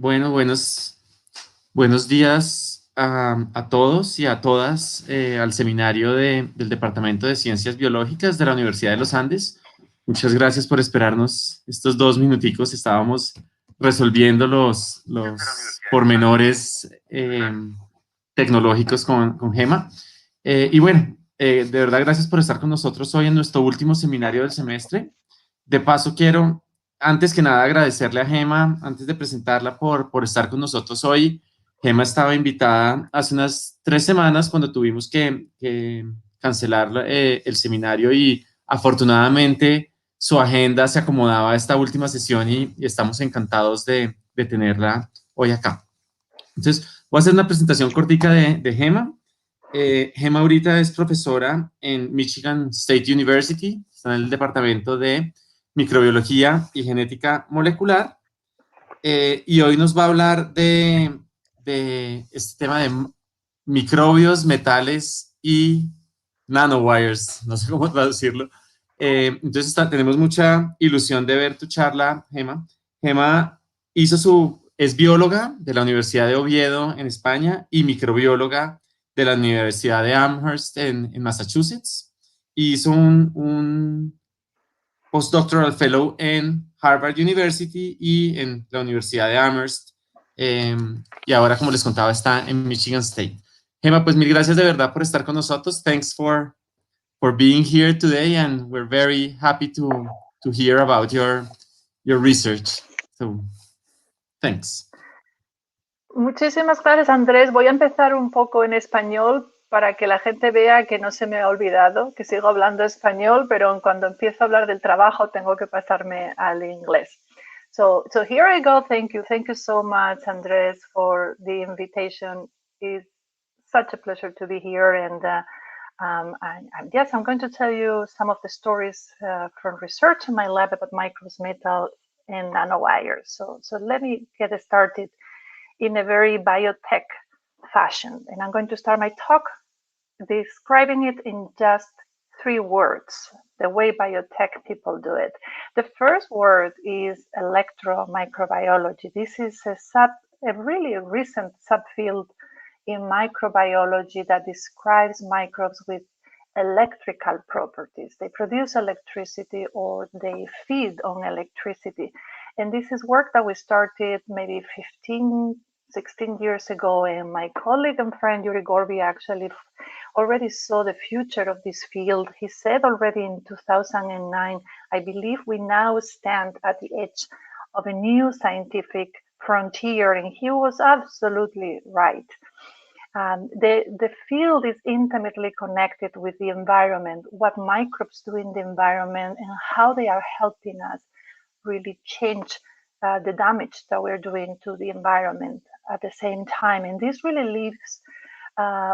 Bueno, buenos días a todos y a todas al seminario del Departamento de Ciencias Biológicas de la Universidad de los Andes. Muchas gracias por esperarnos estos 2 minuticos. Estábamos resolviendo los pormenores tecnológicos con Gemma. Y bueno, de verdad, gracias por estar con nosotros hoy en nuestro último seminario del semestre. De paso, quiero antes que nada agradecerle a Gemma, antes de presentarla, por estar con nosotros hoy. Gemma estaba invitada hace unas 3 semanas cuando tuvimos que cancelar el seminario y afortunadamente su agenda se acomodaba a esta última sesión y estamos encantados de tenerla hoy acá. Entonces, voy a hacer una presentación cortica de Gemma. Gemma ahorita es profesora en Michigan State University, está en el departamento de microbiología y genética molecular, y hoy nos va a hablar de este tema de microbios, metales y nanowires, no sé cómo traducirlo. Entonces tenemos mucha ilusión de ver tu charla, Gemma. Gemma es bióloga de la Universidad de Oviedo en España y microbióloga de la Universidad de Amherst en Massachusetts. Hizo un postdoctoral fellow en Harvard University y en la Universidad de Amherst. Y ahora, como les contaba, está en Michigan State. Gemma, pues mil gracias de verdad por estar con nosotros. Thanks for being here today, and we're very happy to hear about your research. So, thanks. Muchísimas gracias, Andrés. Voy a empezar un poco en español para que la gente vea que no se me ha olvidado, que sigo hablando español, pero cuando empiezo a hablar del trabajo tengo que pasarme al inglés. So here I go. Thank you so much, Andrés, for the invitation. It's such a pleasure to be here, and yes, I'm going to tell you some of the stories from research in my lab about microbes, metal, and nanowires. So let me get started in a very biotech fashion. And I'm going to start my talk describing it in just 3 words, the way biotech people do it. The first word is electromicrobiology. This is a really recent subfield in microbiology that describes microbes with electrical properties. They produce electricity or they feed on electricity. And this is work that we started maybe 16 years ago, and my colleague and friend Yuri Gorby actually already saw the future of this field. He said already in 2009, I believe we now stand at the edge of a new scientific frontier, and he was absolutely right. The field is intimately connected with the environment, what microbes do in the environment, and how they are helping us really change the damage that we're doing to the environment at the same time. And this really leaves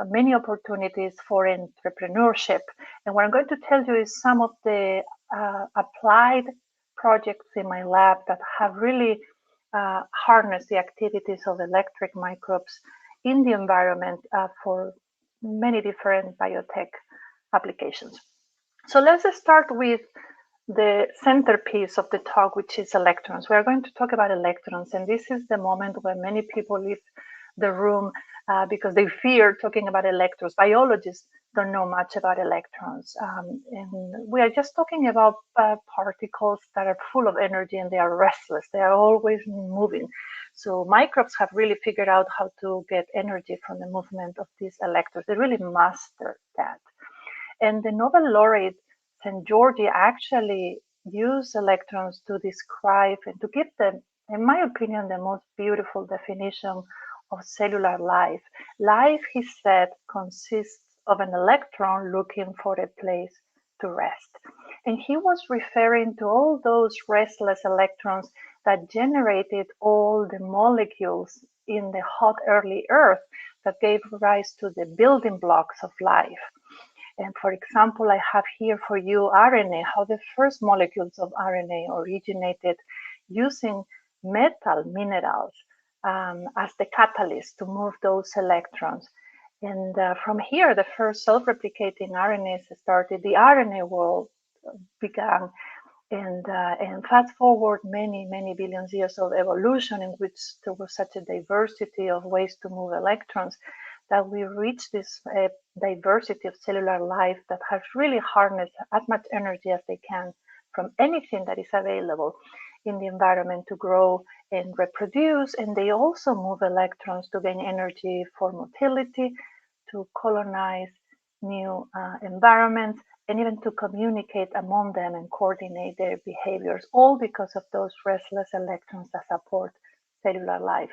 many opportunities for entrepreneurship. And what I'm going to tell you is some of the applied projects in my lab that have really harnessed the activities of electric microbes in the environment for many different biotech applications. So let's start with the centerpiece of the talk, which is electrons. We are going to talk about electrons, and this is the moment where many people leave the room because they fear talking about electrons. Biologists don't know much about electrons, and we are just talking about particles that are full of energy and they are restless. They are always moving. So microbes have really figured out how to get energy from the movement of these electrons. They really master that. And the Nobel laureate St. Georgi actually used electrons to describe and to give them, in my opinion, the most beautiful definition of cellular life. Life, he said, consists of an electron looking for a place to rest. And he was referring to all those restless electrons that generated all the molecules in the hot early Earth that gave rise to the building blocks of life. And for example, I have here for you RNA, how the first molecules of RNA originated using metal minerals as the catalyst to move those electrons. And from here, the first self-replicating RNAs started. The RNA world began. And fast forward many billions years of evolution in which there was such a diversity of ways to move electrons that we reach this diversity of cellular life that has really harnessed as much energy as they can from anything that is available in the environment to grow and reproduce. And they also move electrons to gain energy for motility, to colonize new environments, and even to communicate among them and coordinate their behaviors, all because of those restless electrons that support cellular life.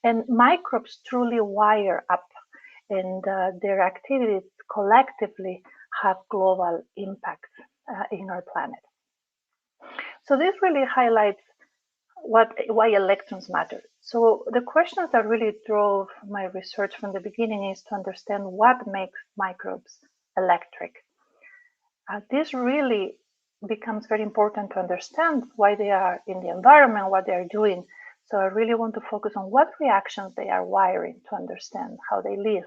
And microbes truly wire up, and their activities collectively have global impacts in our planet. So this really highlights why electrons matter. So the questions that really drove my research from the beginning is to understand what makes microbes electric. This really becomes very important to understand why they are in the environment, what they are doing. So I really want to focus on what reactions they are wiring to understand how they live.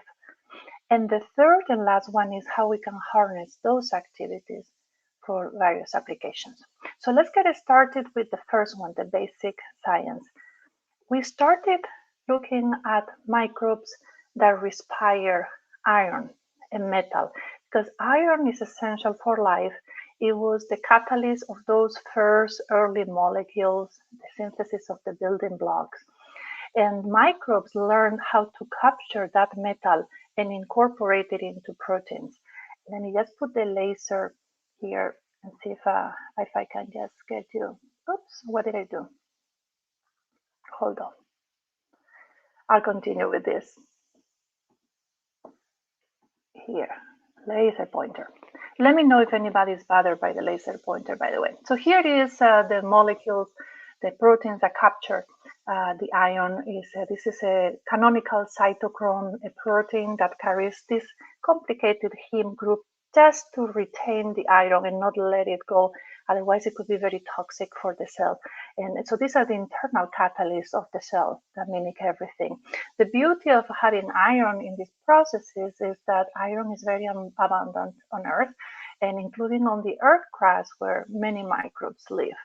And the third and last one is how we can harness those activities for various applications. So let's get started with the first one, the basic science. We started looking at microbes that respire iron and metal, because iron is essential for life. It was the catalyst of those first early molecules, the synthesis of the building blocks. And microbes learned how to capture that metal and incorporate it into proteins. Let me just put the laser here and see if I can just get you. Oops, what did I do? Hold on. I'll continue with this. Here, laser pointer. Let me know if anybody's bothered by the laser pointer, by the way. So here is the molecules, the proteins that capture the ion. This is a canonical cytochrome, a protein that carries this complicated heme group just to retain the iron and not let it go. Otherwise, it could be very toxic for the cell. And so these are the internal catalysts of the cell that mimic everything. The beauty of having iron in these processes is that iron is very abundant on Earth, and including on the Earth crust where many microbes live.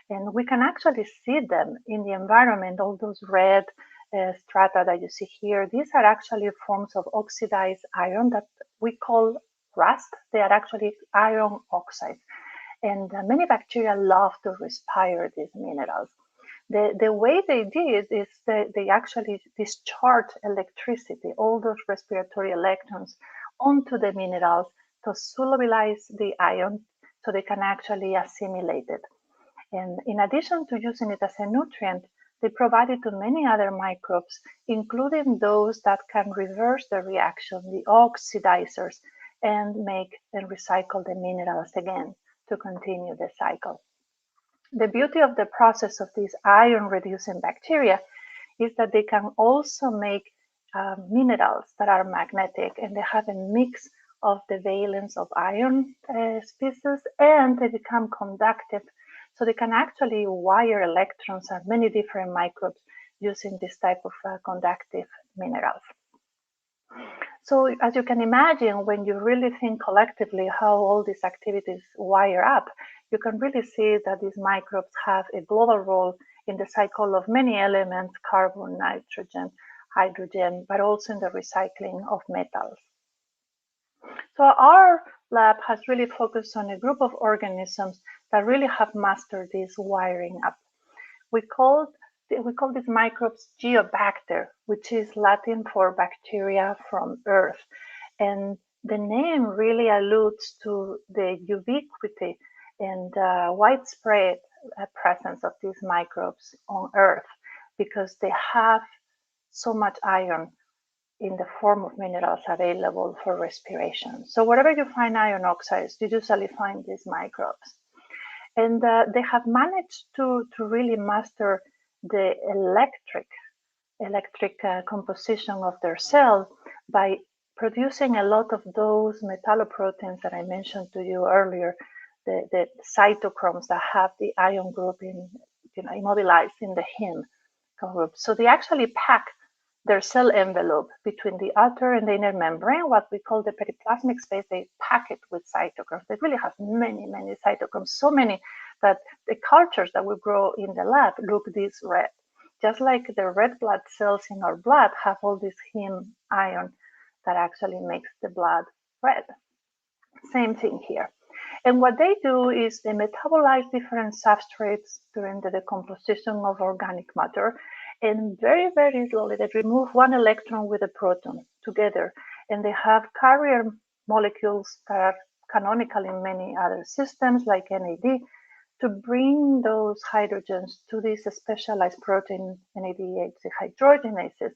And we can actually see them in the environment, all those red strata that you see here. These are actually forms of oxidized iron that we call rust. They are actually iron oxides. And many bacteria love to respire these minerals. The way they did is they actually discharge electricity, all those respiratory electrons, onto the minerals to solubilize the ion so they can actually assimilate it. And in addition to using it as a nutrient, they provide it to many other microbes, including those that can reverse the reaction, the oxidizers, and make and recycle the minerals again to continue the cycle. The beauty of the process of these iron-reducing bacteria is that they can also make minerals that are magnetic, and they have a mix of the valence of iron species, and they become conductive. So they can actually wire electrons at many different microbes using this type of conductive minerals. So as you can imagine, when you really think collectively how all these activities wire up, you can really see that these microbes have a global role in the cycle of many elements, carbon, nitrogen, hydrogen, but also in the recycling of metals. So our lab has really focused on a group of organisms that really have mastered this wiring up. We call these microbes Geobacter, which is Latin for bacteria from Earth. And the name really alludes to the ubiquity and widespread presence of these microbes on Earth, because they have so much iron in the form of minerals available for respiration. So wherever you find iron oxides, you usually find these microbes. And they have managed to really master the electric composition of their cell by producing a lot of those metalloproteins that I mentioned to you earlier, the cytochromes that have the ion group immobilized in the heme group. So they actually pack their cell envelope between the outer and the inner membrane, what we call the periplasmic space. They pack it with cytochromes. They really have many cytochromes, so many that the cultures that we grow in the lab look this red. Just like the red blood cells in our blood have all this heme ion that actually makes the blood red. Same thing here. And what they do is they metabolize different substrates during the decomposition of organic matter, and very, very slowly they remove one electron with a proton together, and they have carrier molecules that are canonical in many other systems like NAD to bring those hydrogens to this specialized protein, NADH dehydrogenases,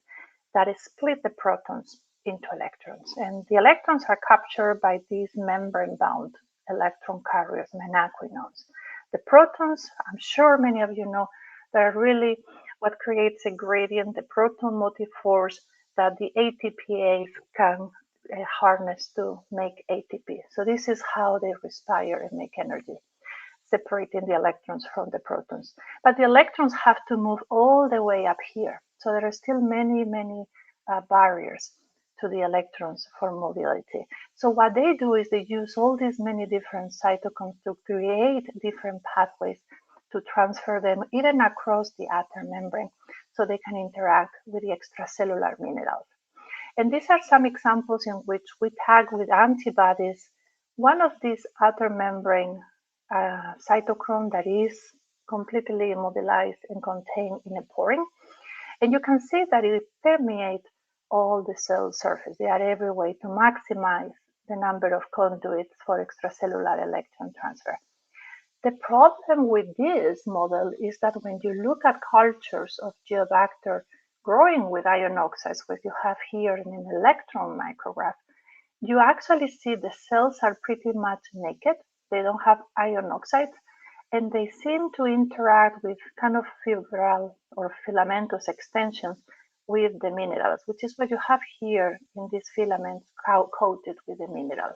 that split the protons into electrons. And the electrons are captured by these membrane-bound electron carriers, menaquinones. The protons, I'm sure many of you know, they're really what creates a gradient, the proton motive force that the ATPase can harness to make ATP. So this is how they respire and make energy, separating the electrons from the protons. But the electrons have to move all the way up here. So there are still many, many barriers to the electrons for mobility. So what they do is they use all these many different cytochromes to create different pathways to transfer them even across the outer membrane so they can interact with the extracellular minerals. And these are some examples in which we tag with antibodies one of these outer membrane cytochrome that is completely immobilized and contained in a porin. And you can see that it permeates all the cell surface. They are every way to maximize the number of conduits for extracellular electron transfer. The problem with this model is that when you look at cultures of Geobacter growing with iron oxides, which you have here in an electron micrograph, you actually see the cells are pretty much naked. They don't have iron oxides, and they seem to interact with kind of fibral or filamentous extensions with the minerals, which is what you have here in these filaments coated with the mineral.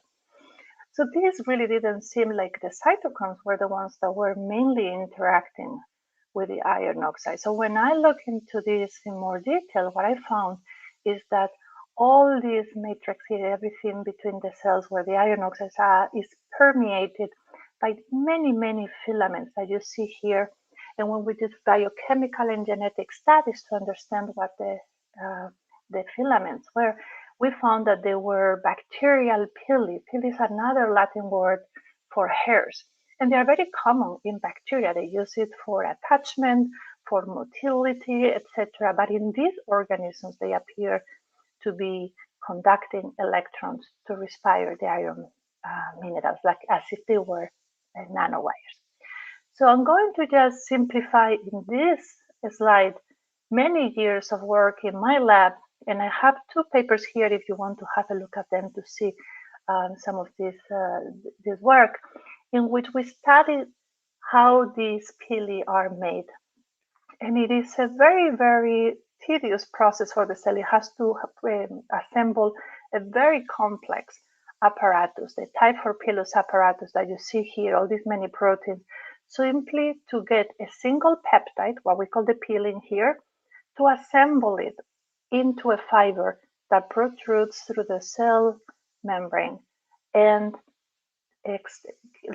So this really didn't seem like the cytochromes were the ones that were mainly interacting with the iron oxide. So when I look into this in more detail, what I found is that all these matrix here, everything between the cells where the iron oxides are, is permeated by many, many filaments that you see here. And when we did biochemical and genetic studies to understand what the filaments were, we found that they were bacterial pili. Pili is another Latin word for hairs. And they are very common in bacteria. They use it for attachment, for motility, etc. But in these organisms, they appear to be conducting electrons to respire the iron minerals, like as if they were nanowires. So I'm going to just simplify in this slide many years of work in my lab, and I have two papers here if you want to have a look at them to see some of this work, in which we studied how these pili are made. And it is a very, very tedious process for the cell. It has to assemble a very complex apparatus, the type for pilus apparatus that you see here, all these many proteins, simply to get a single peptide, what we call the pilin here, to assemble it into a fiber that protrudes through the cell membrane and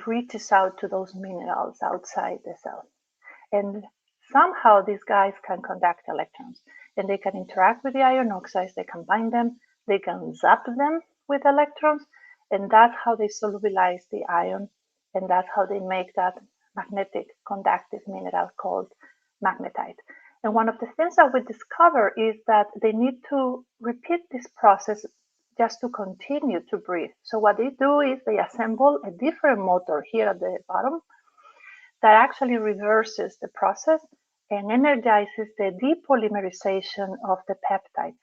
reaches out to those minerals outside the cell. And somehow these guys can conduct electrons, and they can interact with the iron oxides, they can bind them, they can zap them with electrons, and that's how they solubilize the iron, and that's how they make that magnetic conductive mineral called magnetite. And one of the things that we discover is that they need to repeat this process just to continue to breathe. So what they do is they assemble a different motor here at the bottom that actually reverses the process and energizes the depolymerization of the peptides.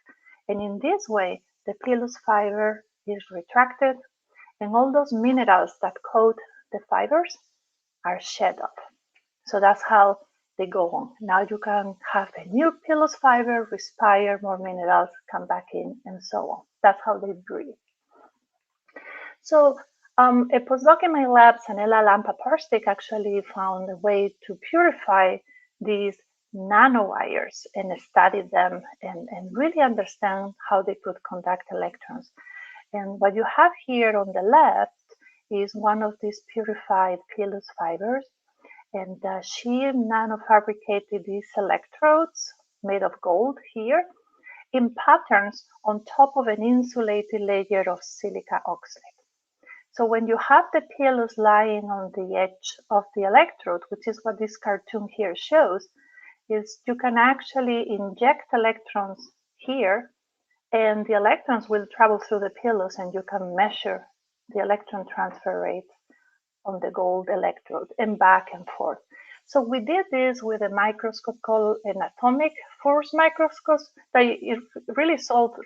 And in this way, the pilus fiber is retracted, and all those minerals that coat the fibers are shed off. So that's how they go on. Now you can have a new pilus fiber, respire more minerals, come back in, and so on. That's how they breathe. So a postdoc in my lab, Sanela Lampa-Parstik, actually found a way to purify these nanowires and study them and really understand how they could conduct electrons. And what you have here on the left is one of these purified pilus fibers. And she nanofabricated these electrodes made of gold here in patterns on top of an insulated layer of silica oxide. So when you have the pilus lying on the edge of the electrode, which is what this cartoon here shows, is you can actually inject electrons here, and the electrons will travel through the pilus, and you can measure the electron transfer rate on the gold electrode and back and forth. So we did this with a microscope called an atomic force microscope that it really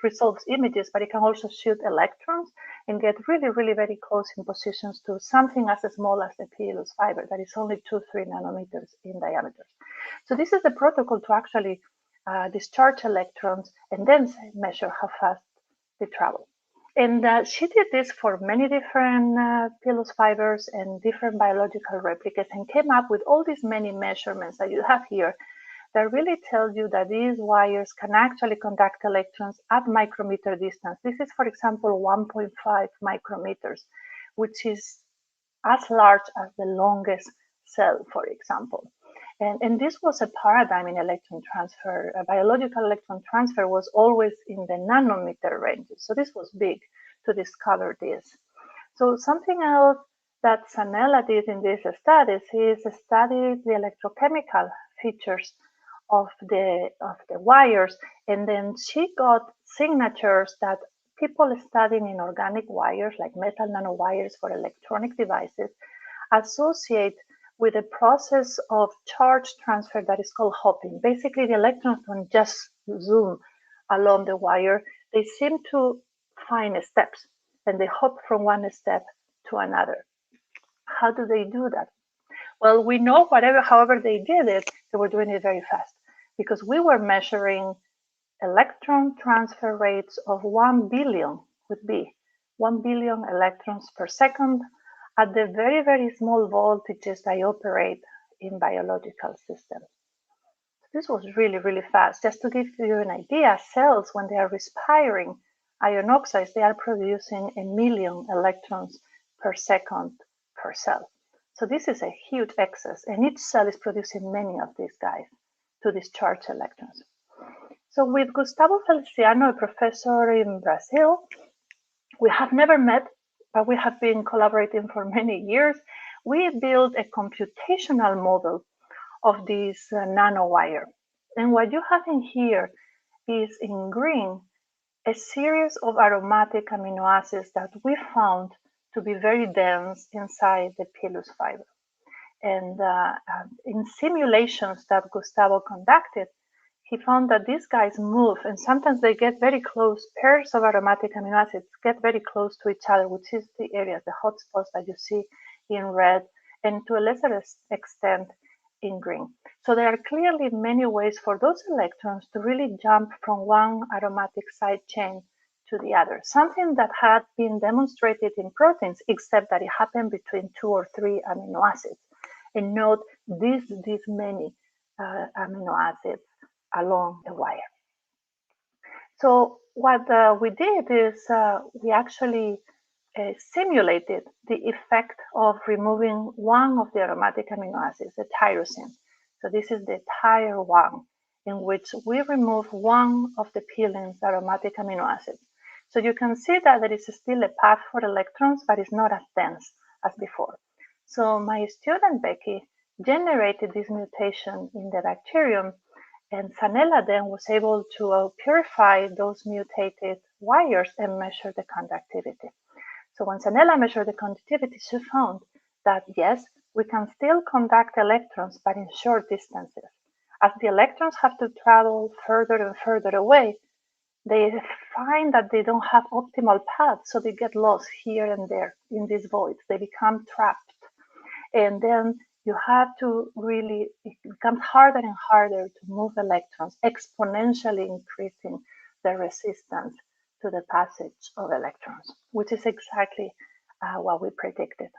resolves images, but it can also shoot electrons and get really, really very close in positions to something as small as the pilus fiber that is only 2-3 nanometers in diameter. So this is the protocol to actually discharge electrons and then measure how fast they travel. And she did this for many different pilus fibers and different biological replicas and came up with all these many measurements that you have here that really tell you that these wires can actually conduct electrons at micrometer distance. This is, for example, 1.5 micrometers, which is as large as the longest cell, for example. And this was a paradigm in electron transfer. Biological electron transfer was always in the nanometer range. So this was big to discover this. So something else that Sanella did in these studies is study the electrochemical features of the wires. And then she got signatures that people studying inorganic wires, like metal nanowires for electronic devices, associate with a process of charge transfer that is called hopping. Basically, the electrons don't just zoom along the wire. They seem to find steps, and they hop from one step to another. How do they do that? Well, we know however they did it, they were doing it very fast because we were measuring electron transfer rates of 1 billion, with B, 1 billion electrons per second at the very, very small voltages they operate in biological systems. This was really, really fast. Just to give you an idea, cells, when they are respiring iron oxides, they are producing 1 million electrons per second per cell. So this is a huge excess, and each cell is producing many of these guys to discharge electrons. So with Gustavo Feliciano, a professor in Brazil, we have never met, but we have been collaborating for many years. We built a computational model of this nanowire. And what you have in here is in green, a series of aromatic amino acids that we found to be very dense inside the pilus fiber. And in simulations that Gustavo conducted, he found that these guys move, and sometimes they get very close. Pairs of aromatic amino acids get very close to each other, which is the areas, the hotspots that you see in red, and to a lesser extent in green. So there are clearly many ways for those electrons to really jump from one aromatic side chain to the other, something that had been demonstrated in proteins, except that it happened between 2 or 3 amino acids. And note these many amino acids along the wire. So what we did is we actually simulated the effect of removing one of the aromatic amino acids, the tyrosine. So this is the tire one, in which we remove one of the pilin's aromatic amino acids. So you can see that there is still a path for electrons, but it's not as dense as before. So my student Becky generated this mutation in the bacterium, and Sanella then was able to purify those mutated wires and measure the conductivity. So when Sanella measured the conductivity, she found that yes, we can still conduct electrons, but in short distances. As the electrons have to travel further and further away, they find that they don't have optimal paths, so they get lost here and there in these voids. They become trapped. And then you have to really, it becomes harder and harder to move electrons, exponentially increasing the resistance to the passage of electrons, which is exactly what we predicted.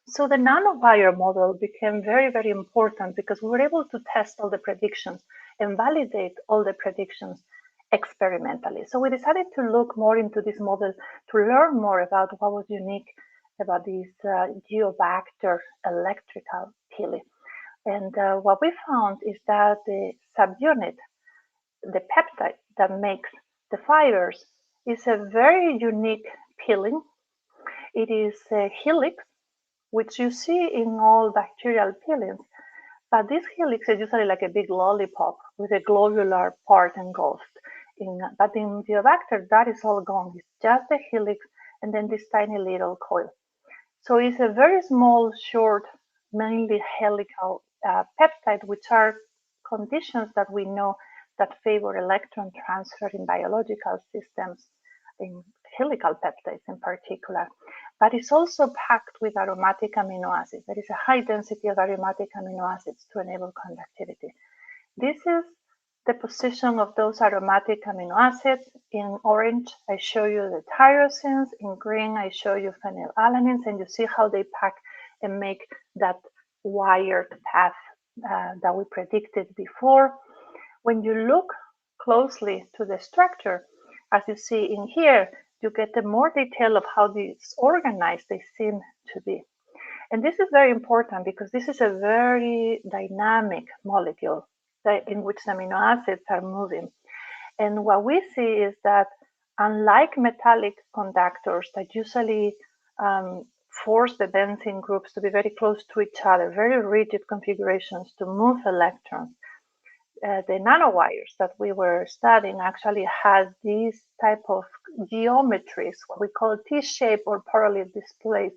So the nanowire model became very, very important because we were able to test all the predictions and validate all the predictions experimentally. So we decided to look more into this model to learn more about what was unique about these Geobacter electrical pili. And what we found is that the subunit, the peptide that makes the fibers, is a very unique pilin. It is a helix, which you see in all bacterial pilins, but this helix is usually like a big lollipop with a globular part engulfed. But in Geobacter, that is all gone. It's just the helix and then this tiny little coil. So it's a very small, short, mainly helical peptide, which are conditions that we know that favor electron transfer in biological systems, in helical peptides in particular. But it's also packed with aromatic amino acids. There is a high density of aromatic amino acids to enable conductivity. This is the position of those aromatic amino acids. In orange, I show you the tyrosines. In green, I show you phenylalanines, and you see how they pack and make that wired path that we predicted before. When you look closely to the structure, as you see in here, you get the more detail of how disorganized they seem to be. And this is very important because this is a very dynamic molecule in which amino acids are moving. And what we see is that unlike metallic conductors that usually force the benzene groups to be very close to each other, very rigid configurations to move electrons, the nanowires that we were studying actually has these type of geometries, what we call T-shape or parallel displays,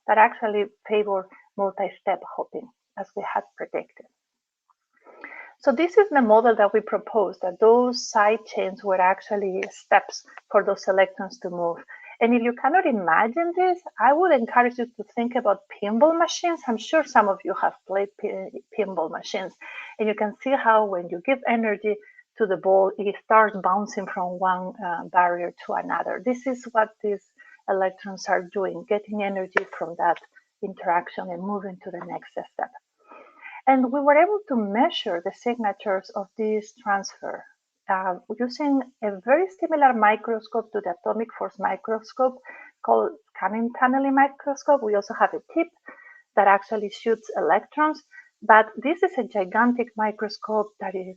that actually favor multi-step hopping, as we had predicted. So this is the model that we proposed, that those side chains were actually steps for those electrons to move. And if you cannot imagine this, I would encourage you to think about pinball machines. I'm sure some of you have played pinball machines. And you can see how when you give energy to the ball, it starts bouncing from one barrier to another. This is what these electrons are doing, getting energy from that interaction and moving to the next step. And we were able to measure the signatures of this transfer using a very similar microscope to the atomic force microscope called scanning tunneling microscope. We also have a tip that actually shoots electrons, but this is a gigantic microscope that is,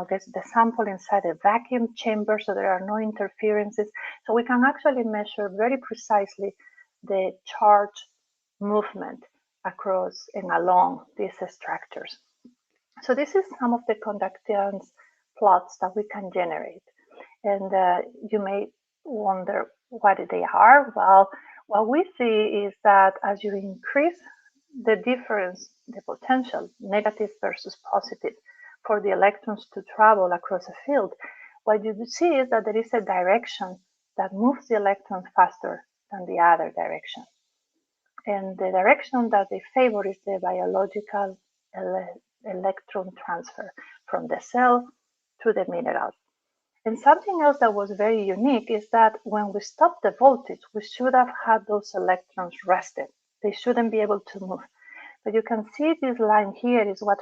gets the sample inside a vacuum chamber, so there are no interferences. So we can actually measure very precisely the charge movement across and along these structures. So this is some of the conductance plots that we can generate. And you may wonder what they are. Well, what we see is that as you increase the difference, the potential, negative versus positive, for the electrons to travel across a field, what you see is that there is a direction that moves the electrons faster than the other direction. And the direction that they favor is the biological electron transfer from the cell to the mineral. And something else that was very unique is that when we stopped the voltage, we should have had those electrons rested. They shouldn't be able to move. But you can see this line here is what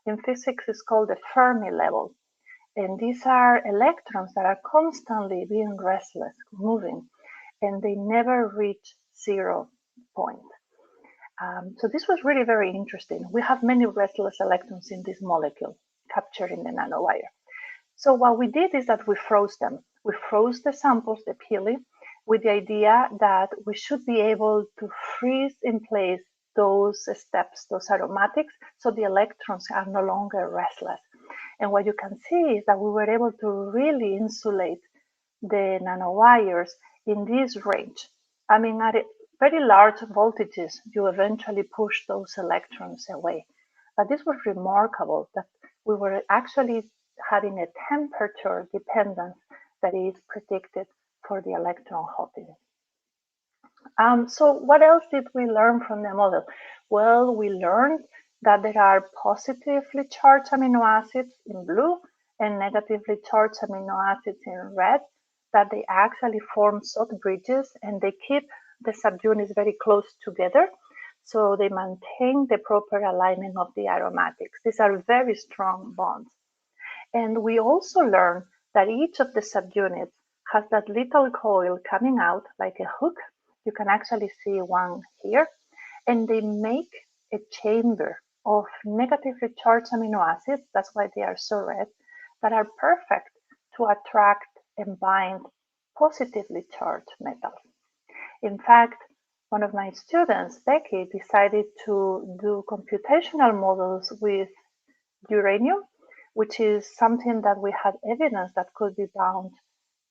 in physics is called the Fermi level. And these are electrons that are constantly being restless, moving, and they never reach 0 point. So this was really very interesting. We have many restless electrons in this molecule captured in the nanowire. So what we did is that we froze them. We froze the samples, the pili, with the idea that we should be able to freeze in place those steps, those aromatics, so the electrons are no longer restless. And what you can see is that we were able to really insulate the nanowires in this range. I mean, at very large voltages, you eventually push those electrons away. But this was remarkable, that we were actually having a temperature dependence that is predicted for the electron hopping. So what else did we learn from the model? Well, we learned that there are positively charged amino acids in blue and negatively charged amino acids in red, that they actually form salt bridges and they keep the subunits very close together, so they maintain the proper alignment of the aromatics. These are very strong bonds. And we also learned that each of the subunits has that little coil coming out like a hook. You can actually see one here. And they make a chamber of negatively charged amino acids, that's why they are so red, that are perfect to attract and bind positively charged metals. In fact, one of my students, Becky, decided to do computational models with uranium, which is something that we had evidence that could be bound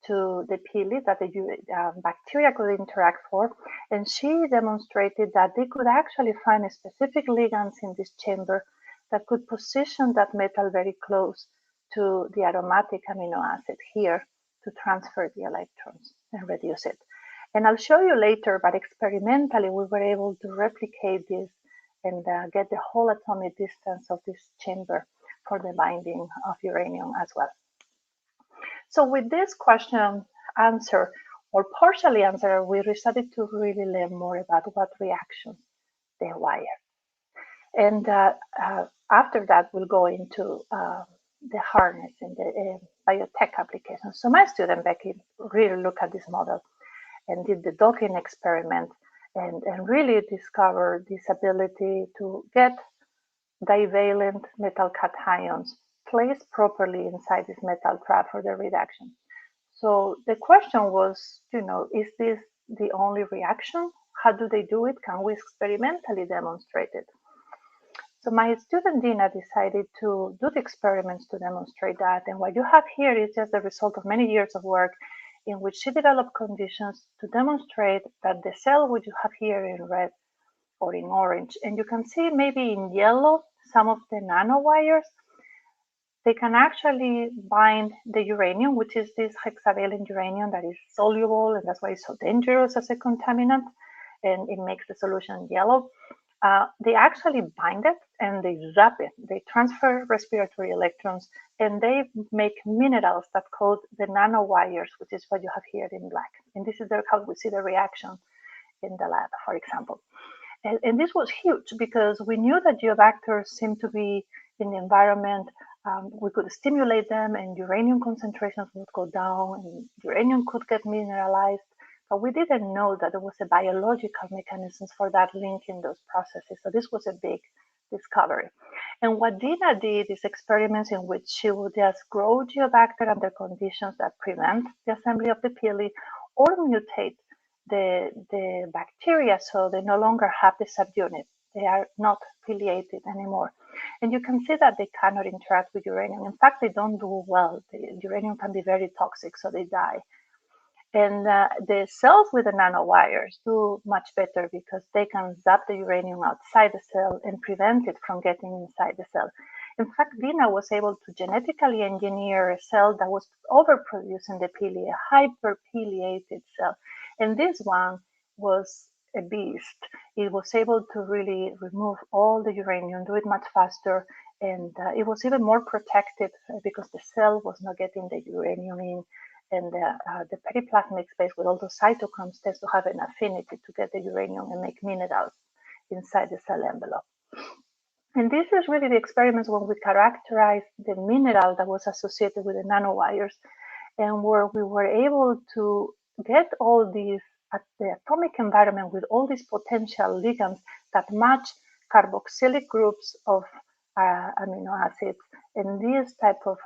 to the pili that the bacteria could interact for, and she demonstrated that they could actually find specific ligands in this chamber that could position that metal very close to the aromatic amino acid here to transfer the electrons and reduce it. And I'll show you later, but experimentally we were able to replicate this and get the whole atomic distance of this chamber for the binding of uranium as well. So with this question answered, or partially answered, we started to really learn more about what reactions they wire. And after that, we'll go into the harness and the biotech applications. So my student, Becky, really looked at this model and did the docking experiment and really discovered this ability to get divalent metal cations placed properly inside this metal trap for the reduction. So the question was, is this the only reaction? How do they do it? Can we experimentally demonstrate it? So my student Dina decided to do the experiments to demonstrate that. And what you have here is just the result of many years of work in which she developed conditions to demonstrate that the cell which you have here in red or in orange, and you can see maybe in yellow some of the nanowires, they can actually bind the uranium, which is this hexavalent uranium that is soluble, and that's why it's so dangerous as a contaminant, and it makes the solution yellow. They actually bind it and they zap it. They transfer respiratory electrons and they make minerals that called the nanowires, which is what you have here in black. And this is how we see the reaction in the lab, for example. And this was huge because we knew that geobacters seem to be in the environment. We could stimulate them and uranium concentrations would go down and uranium could get mineralized. But we didn't know that there was a biological mechanisms for that link in those processes. So this was a big discovery. And what Dina did is experiments in which she would just grow geobacter under conditions that prevent the assembly of the pili or mutate the bacteria so they no longer have the subunit. They are not piliated anymore. And you can see that they cannot interact with uranium. In fact, they don't do well. The uranium can be very toxic, so they die. And the cells with the nanowires do much better because they can zap the uranium outside the cell and prevent it from getting inside the cell. In fact, Dina was able to genetically engineer a cell that was overproducing the pili, a hyperpiliated cell. And this one was a beast. It was able to really remove all the uranium, do it much faster, and it was even more protected because the cell was not getting the uranium in. And the periplasmic space with all those cytochromes tends to have an affinity to get the uranium and make minerals inside the cell envelope. And this is really the experiments when we characterized the mineral that was associated with the nanowires and where we were able to get all these at the atomic environment with all these potential ligands that match carboxylic groups of amino acids and this type of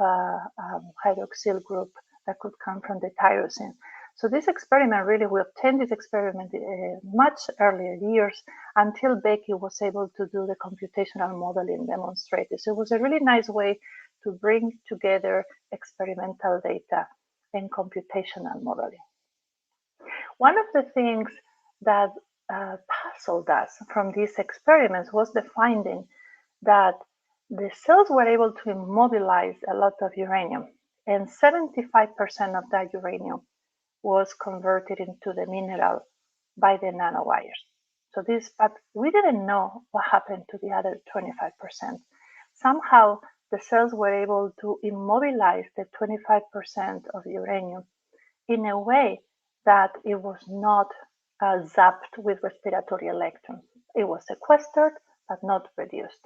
hydroxyl group that could come from the tyrosine. So this experiment really, we obtained this experiment much earlier years until Becky was able to do the computational modeling demonstrated. So it was a really nice way to bring together experimental data and computational modeling. One of the things that puzzled us from these experiments was the finding that the cells were able to immobilize a lot of uranium, and 75% of that uranium was converted into the mineral by the nanowires. So but we didn't know what happened to the other 25%. Somehow the cells were able to immobilize the 25% of uranium in a way that it was not zapped with respiratory electrons. It was sequestered, but not reduced.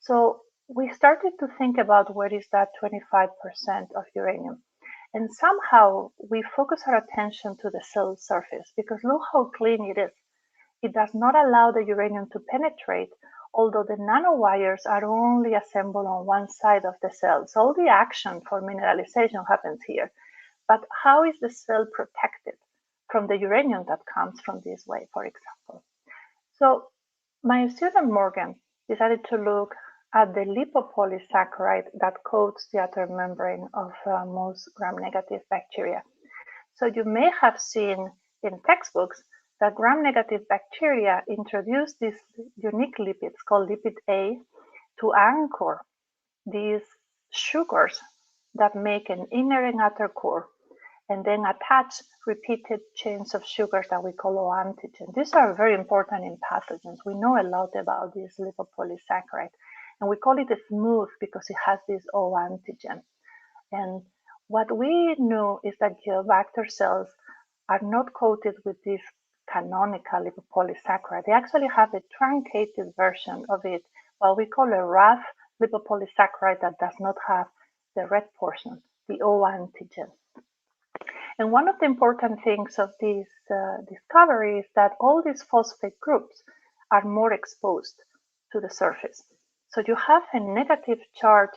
So we started to think about where is that 25% of uranium. And somehow we focus our attention to the cell surface because look how clean it is. It does not allow the uranium to penetrate although the nanowires are only assembled on one side of the cell. So all the action for mineralization happens here. But how is the cell protected from the uranium that comes from this way, for example? So my student Morgan decided to look at the lipopolysaccharide that coats the outer membrane of most gram-negative bacteria. So you may have seen in textbooks that gram-negative bacteria introduce these unique lipids called lipid A to anchor these sugars that make an inner and outer core, and then attach repeated chains of sugars that we call O antigen. These are very important in pathogens. We know a lot about this lipopolysaccharide, and we call it a smooth because it has this O antigen. And what we know is that Geobacter cells are not coated with this canonical lipopolysaccharide. They actually have a truncated version of it, what we call a rough lipopolysaccharide that does not have the red portion, the O antigen. And one of the important things of this discovery is that all these phosphate groups are more exposed to the surface. So you have a negative charge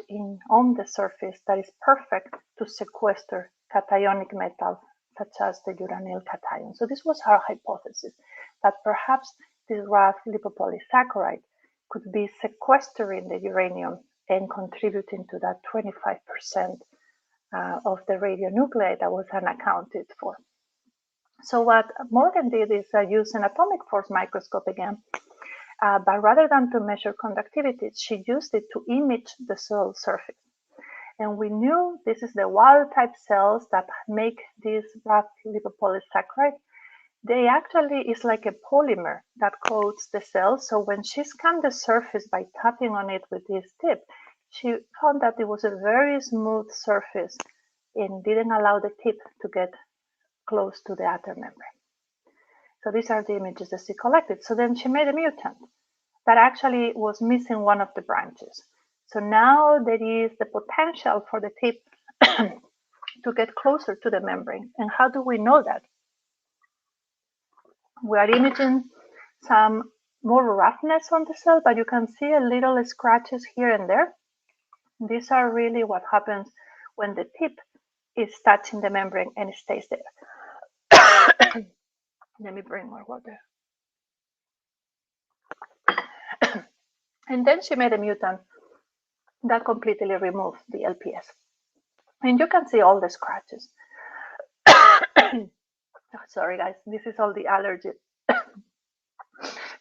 on the surface that is perfect to sequester cationic metals, such as the uranyl cation. So this was our hypothesis, that perhaps this rough lipopolysaccharide could be sequestering the uranium and contributing to that 25% of the radionuclide that was unaccounted for. So what Morgan did is use an atomic force microscope again, but rather than to measure conductivity, she used it to image the cell surface. And we knew this is the wild type cells that make this rough lipopolysaccharide. They actually is like a polymer that coats the cell. So when she scanned the surface by tapping on it with this tip, she found that it was a very smooth surface and didn't allow the tip to get close to the outer membrane. So these are the images that she collected. So then she made a mutant that actually was missing one of the branches. So now there is the potential for the tip to get closer to the membrane. And how do we know that? We are imaging some more roughness on the cell, but you can see a little scratches here and there. These are really what happens when the tip is touching the membrane and it stays there. Let me bring more water. And then she made a mutant that completely removed the LPS. And you can see all the scratches. Sorry guys, this is all the allergy.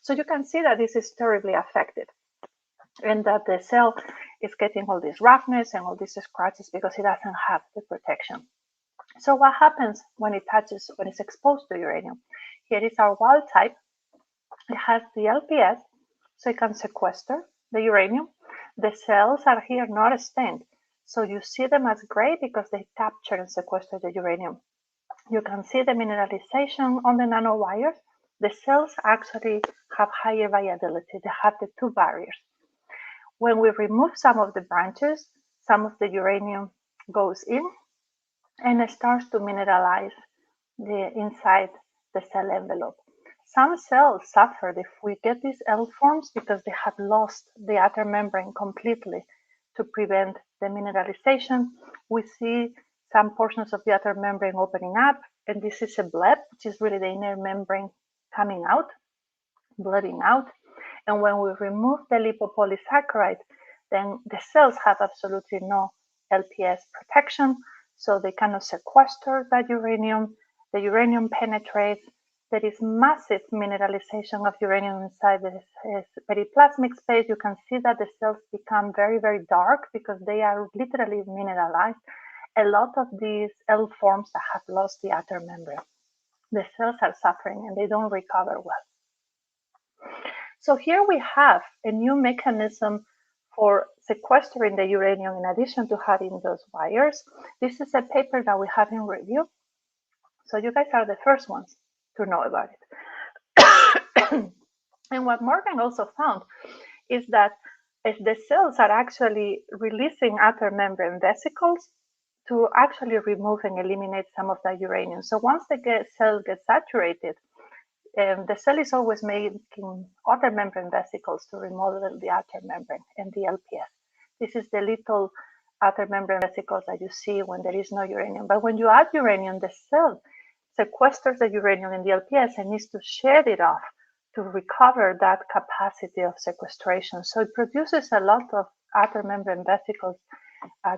So you can see that this is terribly affected and that the cell is getting all this roughness and all these scratches because it doesn't have the protection. So what happens when it's exposed to uranium? Here is our wild type. It has the LPS, so it can sequester the uranium. The cells are here not stained, so you see them as gray because they capture and sequester the uranium. You can see the mineralization on the nanowires. The cells actually have higher viability. They have the two barriers. When we remove some of the branches, some of the uranium goes in and it starts to mineralize the inside the cell envelope. Some cells suffer if we get these L forms because they have lost the outer membrane completely to prevent the mineralization. We see some portions of the outer membrane opening up, and this is a bleb, which is really the inner membrane coming out, bleeding out. And when we remove the lipopolysaccharide, then the cells have absolutely no LPS protection, so they cannot sequester that uranium. The uranium penetrates. There is massive mineralization of uranium inside the periplasmic space. You can see that the cells become very, very dark because they are literally mineralized. A lot of these L forms that have lost the outer membrane. The cells are suffering and they don't recover well. So here we have a new mechanism for sequestering the uranium in addition to having those wires. This is a paper that we have in review. So you guys are the first ones to know about it. And what Morgan also found is that if the cells are actually releasing outer membrane vesicles to actually remove and eliminate some of that uranium. So once the cell gets saturated, The cell is always making outer membrane vesicles to remodel the outer membrane and the LPS. This is the little outer membrane vesicles that you see when there is no uranium. But when you add uranium, the cell sequesters the uranium in the LPS and needs to shed it off to recover that capacity of sequestration. So it produces a lot of outer membrane vesicles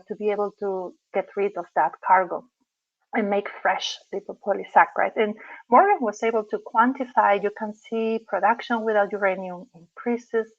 to be able to get rid of that cargo and make fresh lipopolysaccharides. And Morgan was able to quantify, you can see production without uranium increases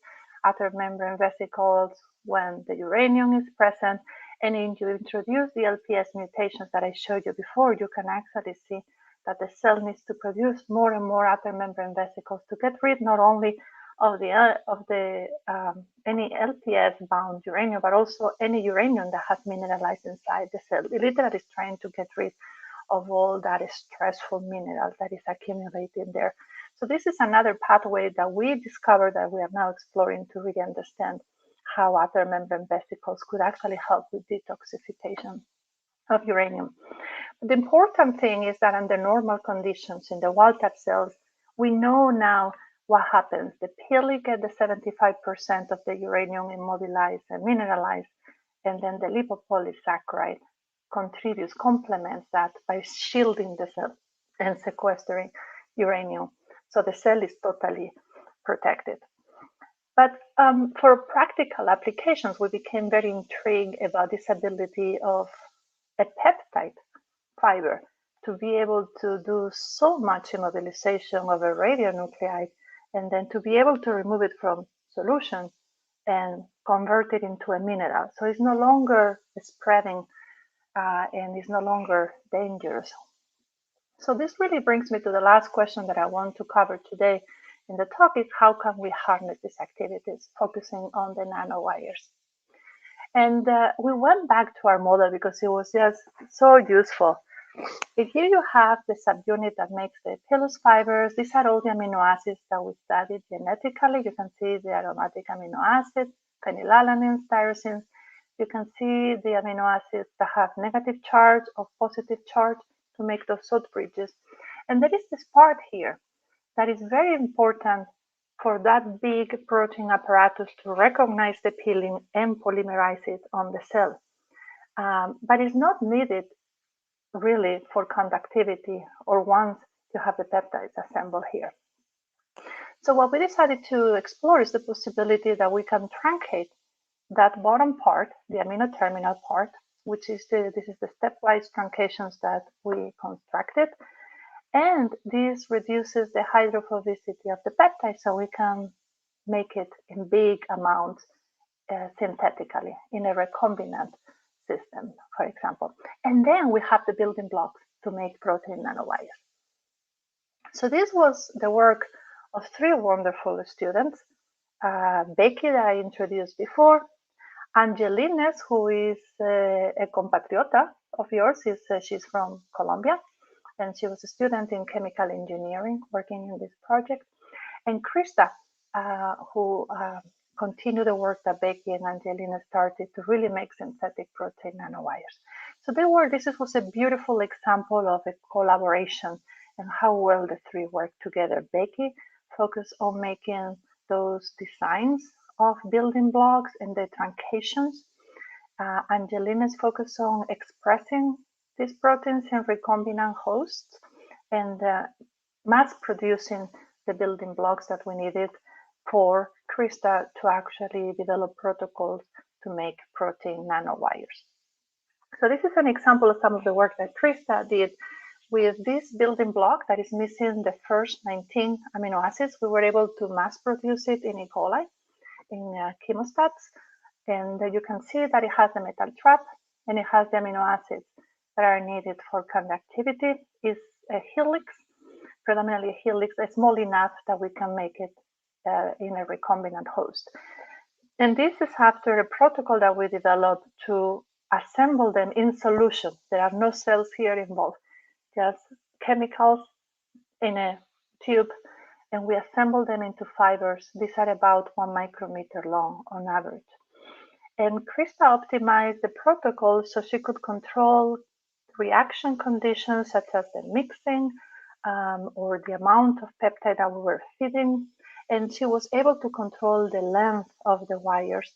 outer membrane vesicles when the uranium is present. And if you introduce the LPS mutations that I showed you before, you can actually see that the cell needs to produce more and more outer membrane vesicles to get rid not only of any LPS-bound uranium, but also any uranium that has mineralized inside the cell. It literally is trying to get rid of all that stressful mineral that is accumulating there. So this is another pathway that we discovered that we are now exploring to really understand how outer membrane vesicles could actually help with detoxification of uranium. The important thing is that under normal conditions in the wild-type cells, we know now what happens. The pili get the 75% of the uranium immobilized and mineralized, and then the lipopolysaccharide complements that by shielding the cell and sequestering uranium. So the cell is totally protected. But for practical applications, we became very intrigued about this ability of a peptide fiber to be able to do so much immobilization of a radionuclide and then to be able to remove it from solution and convert it into a mineral. So it's no longer spreading and it's no longer dangerous. So this really brings me to the last question that I want to cover today in the talk is how can we harness these activities, focusing on the nanowires. And we went back to our model because it was just so useful. If here you have the subunit that makes the pilus fibers, these are all the amino acids that we studied genetically. You can see the aromatic amino acids, phenylalanine, tyrosine. You can see the amino acids that have negative charge or positive charge to make those salt bridges. And there is this part here that is very important for that big protein apparatus to recognize the pilin and polymerize it on the cell. But it's not needed really for conductivity or once you have the peptides assembled here. So what we decided to explore is the possibility that we can truncate that bottom part, the amino terminal part, which is this is the stepwise truncations that we constructed. And this reduces the hydrophobicity of the peptide so we can make it in big amounts synthetically in a recombinant system, for example. And then we have the building blocks to make protein nanowires. So this was the work of three wonderful students, Becky that I introduced before, Angelines, who is a compatriota of yours, she's from Colombia, and she was a student in chemical engineering working in this project, and Krista, who continued the work that Becky and Angelina started to really make synthetic protein nanowires. So this was a beautiful example of a collaboration and how well the three worked together. Becky focused on making those designs of building blocks and the truncations. Angelina's focused on expressing these proteins in recombinant hosts and mass producing the building blocks that we needed for Krista to actually develop protocols to make protein nanowires. So this is an example of some of the work that Krista did with this building block that is missing the first 19 amino acids. We were able to mass produce it in E. coli, in chemostats, and you can see that it has a metal trap and it has the amino acids that are needed for conductivity. Is a helix, predominantly a helix, small enough that we can make it in a recombinant host. And this is after a protocol that we developed to assemble them in solution. There are no cells here involved, just chemicals in a tube, and we assemble them into fibers. These are about 1 micrometer long on average. And Krista optimized the protocol so she could control reaction conditions such as the mixing or the amount of peptide that we were feeding. And she was able to control the length of the wires.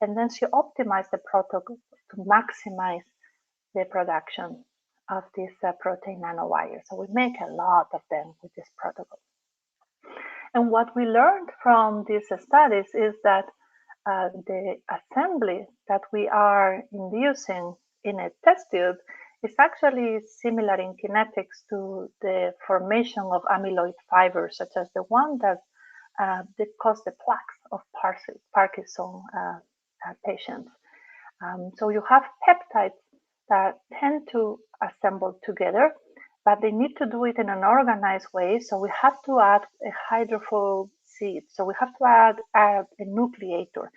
And then she optimized the protocol to maximize the production of this protein nanowire. So we make a lot of them with this protocol. And what we learned from these studies is that the assembly that we are inducing in a test tube is actually similar in kinetics to the formation of amyloid fibers, such as the one that cause the plaques of Parkinson patients. So you have peptides that tend to assemble together, but they need to do it in an organized way. So we have to add a hydrophobe seed. So we have to add a nucleator.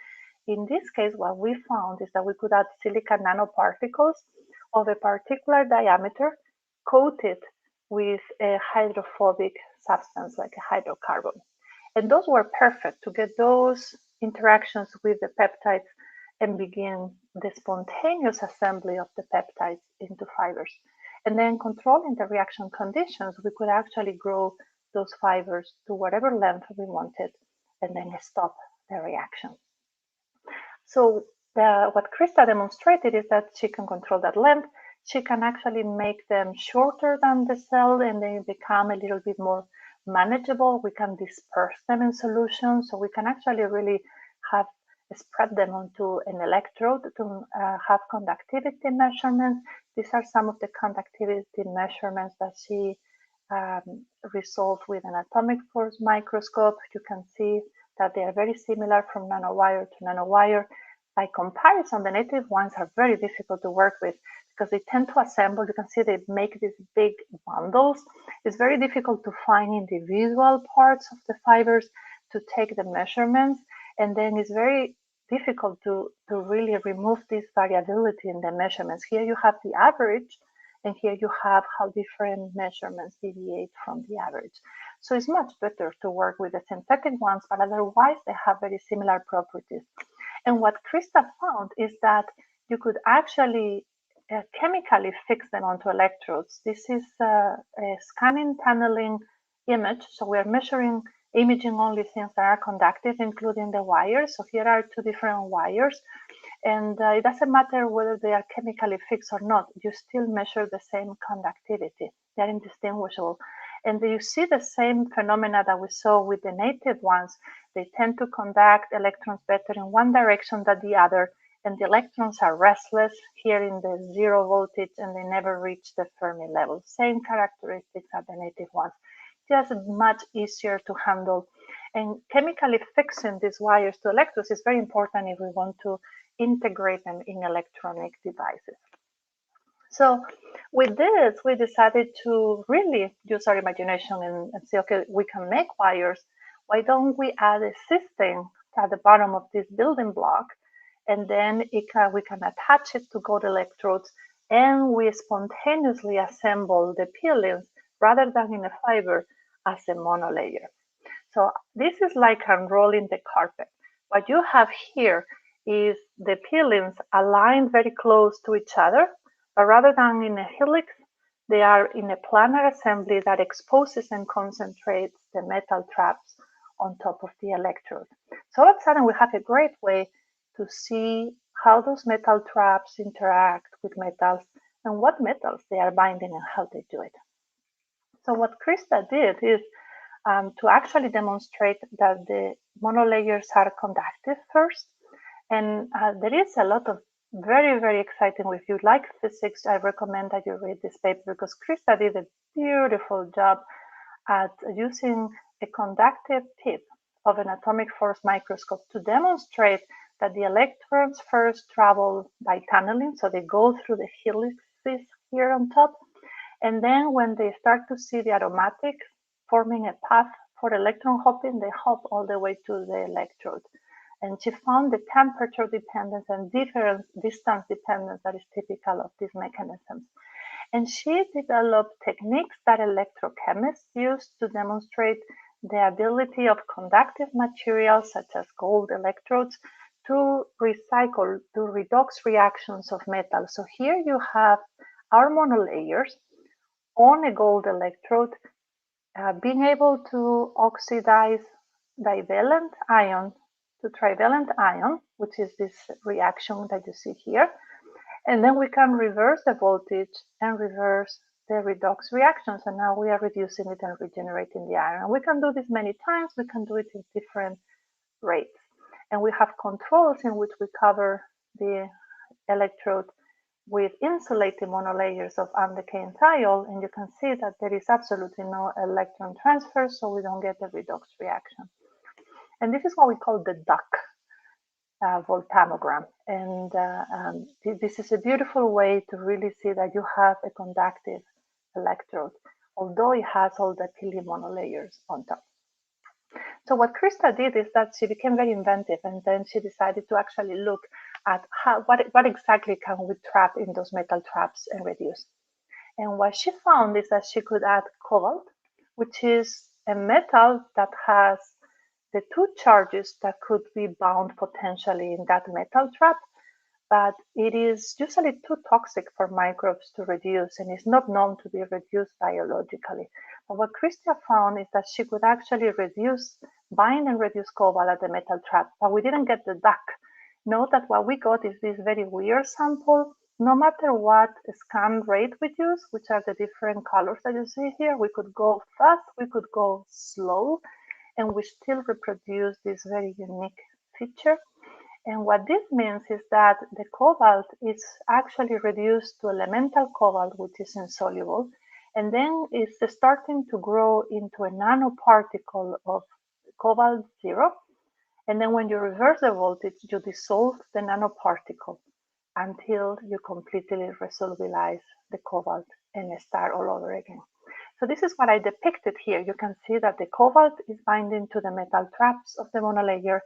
In this case, what we found is that we could add silica nanoparticles of a particular diameter coated with a hydrophobic substance like a hydrocarbon. And those were perfect to get those interactions with the peptides and begin the spontaneous assembly of the peptides into fibers. And then controlling the reaction conditions, we could actually grow those fibers to whatever length we wanted and then stop the reaction. So what Krista demonstrated is that she can control that length. She can actually make them shorter than the cell and they become a little bit more manageable. We can disperse them in solution. So we can actually really have spread them onto an electrode to have conductivity measurements. These are some of the conductivity measurements that she resolved with an atomic force microscope. You can see that they are very similar from nanowire to nanowire. By comparison, the native ones are very difficult to work with because they tend to assemble. You can see they make these big bundles. It's very difficult to find individual parts of the fibers to take the measurements. And then it's very difficult to really remove this variability in the measurements. Here you have the average, and here you have how different measurements deviate from the average. So it's much better to work with the synthetic ones, but otherwise they have very similar properties. And what Krista found is that you could actually chemically fix them onto electrodes. This is a scanning tunneling image. So we're measuring imaging only things that are conductive, including the wires. So here are two different wires. And it doesn't matter whether they are chemically fixed or not. You still measure the same conductivity. They're indistinguishable. And you see the same phenomena that we saw with the native ones. They tend to conduct electrons better in one direction than the other. And the electrons are restless here in the 0 voltage, and they never reach the Fermi level. Same characteristics as the native ones. Just much easier to handle. And chemically fixing these wires to electrodes is very important if we want to integrate them in electronic devices. So with this, we decided to really use our imagination and say, okay, we can make wires. Why don't we add a system at the bottom of this building block? And then we can attach it to gold electrodes, and we spontaneously assemble the pilins rather than in a fiber as a monolayer. So this is like unrolling the carpet. What you have here is the pilins aligned very close to each other, but rather than in a helix, they are in a planar assembly that exposes and concentrates the metal traps on top of the electrode. So all of a sudden we have a great way to see how those metal traps interact with metals and what metals they are binding and how they do it. So what Krista did is to actually demonstrate that the monolayers are conductive first. And there is a lot of very, very exciting. If you like physics, I recommend that you read this paper because Krista did a beautiful job at using a conductive tip of an atomic force microscope to demonstrate that the electrons first travel by tunneling. So they go through the helices here on top. And then when they start to see the aromatics forming a path for electron hopping, they hop all the way to the electrode. And she found the temperature dependence and different distance dependence that is typical of these mechanisms. And she developed techniques that electrochemists use to demonstrate the ability of conductive materials such as gold electrodes to recycle, to redox reactions of metal. So here you have our monolayers on a gold electrode being able to oxidize divalent ion to trivalent ion, which is this reaction that you see here. And then we can reverse the voltage and reverse the redox reaction. So now we are reducing it and regenerating the iron. And we can do this many times. We can do it in different rates. And we have controls in which we cover the electrode with insulating monolayers of undecaying thiol, and you can see that there is absolutely no electron transfer, so we don't get the redox reaction. And this is what we call the duck voltammogram. And this is a beautiful way to really see that you have a conductive electrode, although it has all the pili monolayers on top. So what Krista did is that she became very inventive, and then she decided to actually look at what exactly can we trap in those metal traps and reduce. And what she found is that she could add cobalt, which is a metal that has the two charges that could be bound potentially in that metal trap, but it is usually too toxic for microbes to reduce and is not known to be reduced biologically. But what Krista found is that she could actually bind and reduce cobalt at the metal trap, but we didn't get the duck. Note that what we got is this very weird sample. No matter what scan rate we use, which are the different colors that you see here, we could go fast, we could go slow, and we still reproduce this very unique feature. And what this means is that the cobalt is actually reduced to elemental cobalt, which is insoluble, and then it's starting to grow into a nanoparticle of cobalt 0. And then when you reverse the voltage, you dissolve the nanoparticle until you completely resolubilize the cobalt and start all over again. So this is what I depicted here. You can see that the cobalt is binding to the metal traps of the monolayer,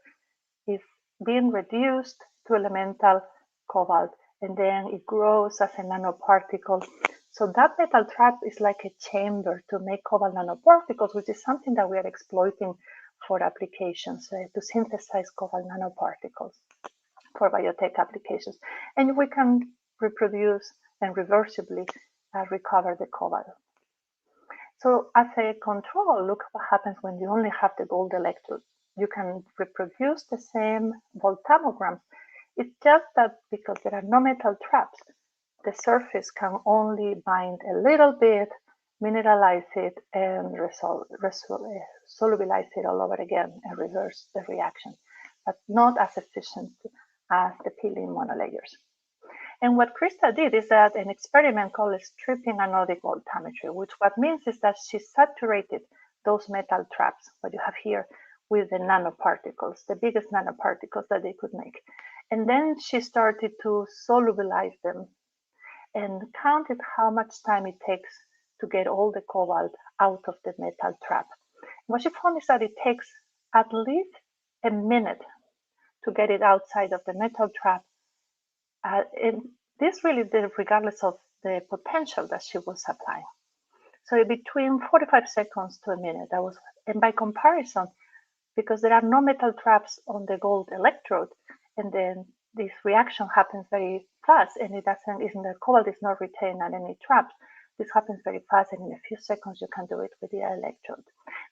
is being reduced to elemental cobalt, and then it grows as a nanoparticle. So that metal trap is like a chamber to make cobalt nanoparticles, which is something that we are exploiting for applications, to synthesize cobalt nanoparticles for biotech applications. And we can reproduce and reversibly recover the cobalt. So as a control, look what happens when you only have the gold electrode. You can reproduce the same voltammograms. It's just that because there are no metal traps, the surface can only bind a little bit, mineralize it, and solubilize it all over again and reverse the reaction, but not as efficient as the pili monolayers. And what Krista did is that an experiment called stripping anodic voltammetry, which what means is that she saturated those metal traps, what you have here, with the nanoparticles, the biggest nanoparticles that they could make. And then she started to solubilize them and counted how much time it takes to get all the cobalt out of the metal trap. What she found is that it takes at least a minute to get it outside of the metal trap. And this really did regardless of the potential that she was applying. So between 45 seconds to a minute, and by comparison, because there are no metal traps on the gold electrode, and then this reaction happens very fast, and the cobalt is not retained at any traps. This happens very fast, and in a few seconds you can do it with the electrode.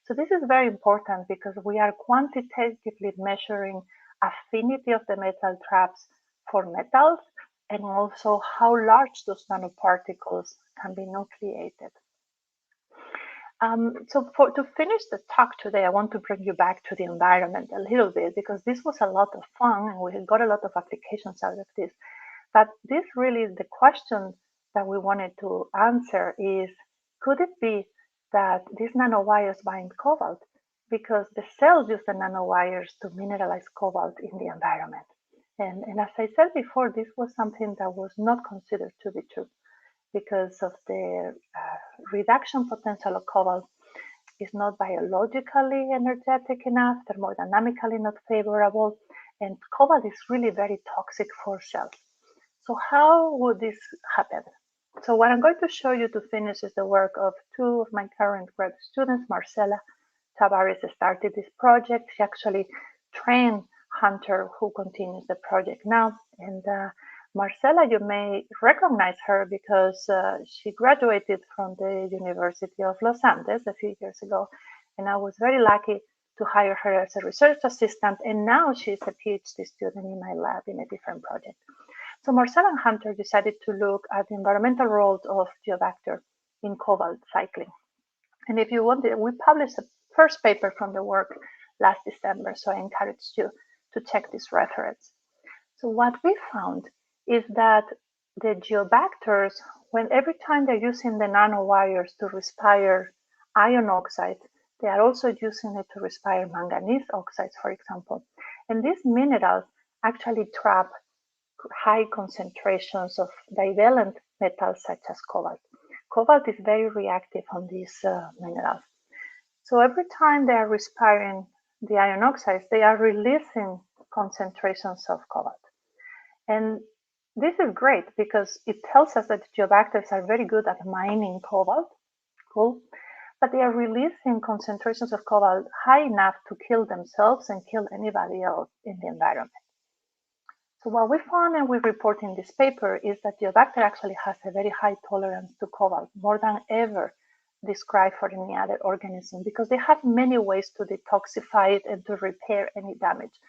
So this is very important because we are quantitatively measuring affinity of the metal traps for metals, and also how large those nanoparticles can be nucleated. So to finish the talk today, I want to bring you back to the environment a little bit, because this was a lot of fun and we got a lot of applications out of this. But this really, the question that we wanted to answer is, could it be that these nanowires bind cobalt because the cells use the nanowires to mineralize cobalt in the environment? And as I said before, this was something that was not considered to be true, because of the reduction potential of cobalt is not biologically energetic enough, thermodynamically not favorable, and cobalt is really very toxic for cells. So how would this happen? So what I'm going to show you to finish is the work of two of my current grad students. Marcela Tavares started this project. She actually trained Hunter, who continues the project now. And Marcela, you may recognize her because she graduated from the University of Los Andes a few years ago, and I was very lucky to hire her as a research assistant, and now she's a PhD student in my lab in a different project. So Marcela and Hunter decided to look at the environmental role of Geobacter in cobalt cycling. And if you want, we published the first paper from the work last December, so I encourage you to check this reference. So what we found is that the geobacters, when every time they're using the nanowires to respire iron oxide, they are also using it to respire manganese oxides, for example. And these minerals actually trap high concentrations of divalent metals such as cobalt. Cobalt is very reactive on these minerals. So every time they are respiring the iron oxides, they are releasing concentrations of cobalt. And this is great because it tells us that geobacters are very good at mining cobalt. Cool. But they are releasing concentrations of cobalt high enough to kill themselves and kill anybody else in the environment. So what we found and we report in this paper is that Geobacter actually has a very high tolerance to cobalt, more than ever described for any other organism, because they have many ways to detoxify it and to repair any damage.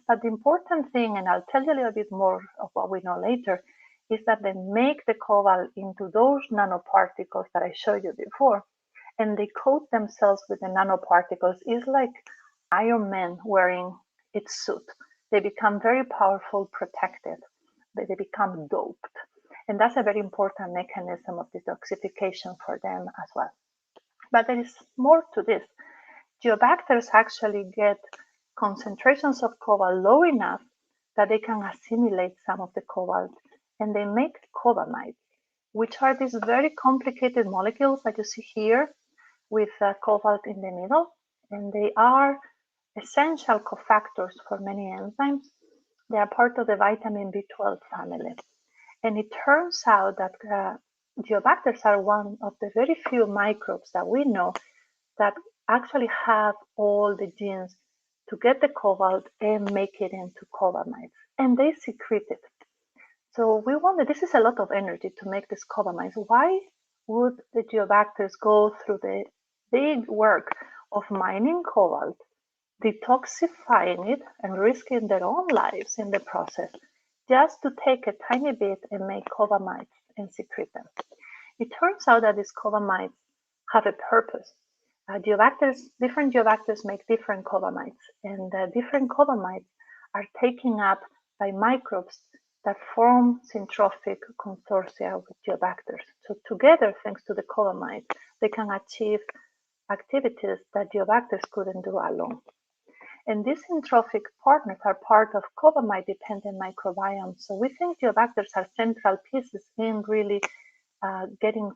But the important thing, and I'll tell you a little bit more of what we know later, is that they make the cobalt into those nanoparticles that I showed you before, and they coat themselves with the nanoparticles. It's like Iron Man wearing its suit. They become very powerful, protected. They become doped. And that's a very important mechanism of detoxification for them as well. But there is more to this. Geobacters actually get concentrations of cobalt low enough that they can assimilate some of the cobalt, and they make cobamides, which are these very complicated molecules that you see here with cobalt in the middle. And they are essential cofactors for many enzymes. They are part of the vitamin B12 family. And it turns out that geobacters are one of the very few microbes that we know that actually have all the genes to get the cobalt and make it into cobamides. And they secrete it. So we wonder, this is a lot of energy to make these cobamides. Why would the geobacters go through the big work of mining cobalt, detoxifying it, and risking their own lives in the process just to take a tiny bit and make cobamides and secrete them? It turns out that these cobamides have a purpose. Different geobacters make different cobamides, and different cobamides are taken up by microbes that form syntrophic consortia with geobacters. So together, thanks to the cobamide, they can achieve activities that geobacters couldn't do alone. And these syntrophic partners are part of cobamide-dependent microbiomes. So we think geobacters are central pieces in really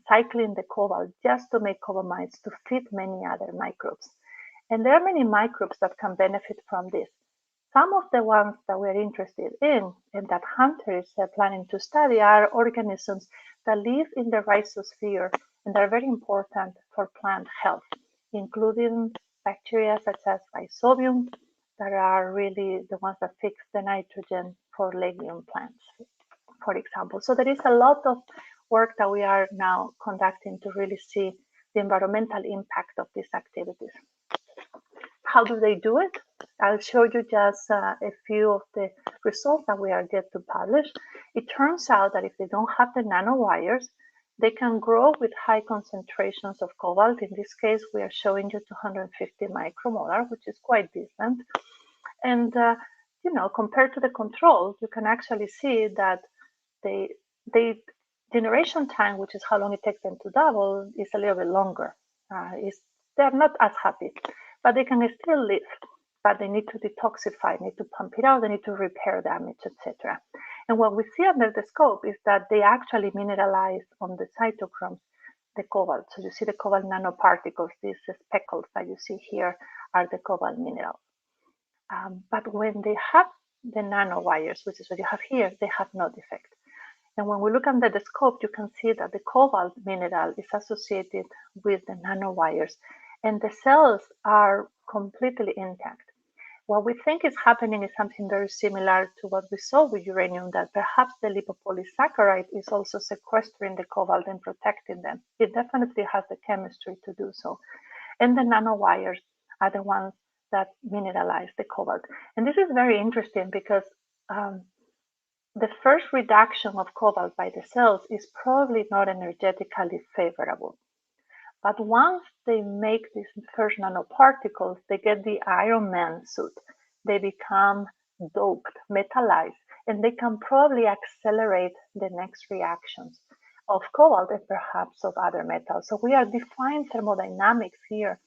cycling the cobalt just to make cobamides to feed many other microbes. And there are many microbes that can benefit from this. Some of the ones that we're interested in and that Hunter is planning to study are organisms that live in the rhizosphere and are very important for plant health, including bacteria such as Rhizobium that are really the ones that fix the nitrogen for legume plants, for example. So there is a lot of work that we are now conducting to really see the environmental impact of these activities. How do they do it? I'll show you just a few of the results that we are yet to publish. It turns out that if they don't have the nanowires, they can grow with high concentrations of cobalt. In this case, we are showing you 250 micromolar, which is quite decent. And compared to the control, you can actually see that the generation time, which is how long it takes them to double, is a little bit longer. They're not as happy, but they can still live. But they need to detoxify, need to pump it out, they need to repair damage, etc. And what we see under the scope is that they actually mineralize on the cytochromes the cobalt. So you see the cobalt nanoparticles, these speckles that you see here are the cobalt minerals. But when they have the nanowires, which is what you have here, they have no defect. And when we look under the scope, you can see that the cobalt mineral is associated with the nanowires, and the cells are completely intact. what we think is happening is something very similar to what we saw with uranium, that perhaps the lipopolysaccharide is also sequestering the cobalt and protecting them. It definitely has the chemistry to do so. And the nanowires are the ones that mineralize the cobalt. And this is very interesting because the first reduction of cobalt by the cells is probably not energetically favorable. But once they make these first nanoparticles, they get the Iron Man suit. They become doped, metallized, and they can probably accelerate the next reactions of cobalt and perhaps of other metals. So we are defining thermodynamics here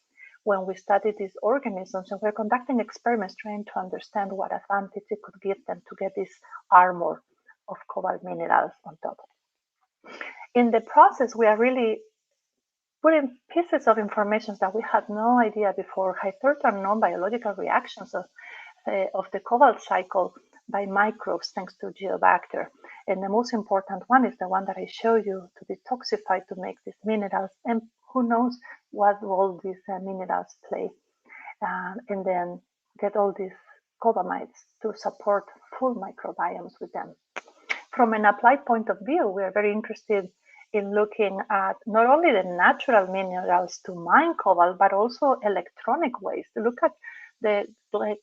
when we study these organisms, and we're conducting experiments trying to understand what advantage it could give them to get this armor of cobalt minerals on top. In the process, we are really putting pieces of information that we had no idea before, high-throughput non-biological reactions of the cobalt cycle by microbes thanks to Geobacter. And the most important one is the one that I show you, to detoxify to make these minerals, and who knows what role these minerals play, and then get all these cobamides to support full microbiomes with them. From an applied point of view, we are very interested in looking at not only the natural minerals to mine cobalt, but also electronic ways. To look at the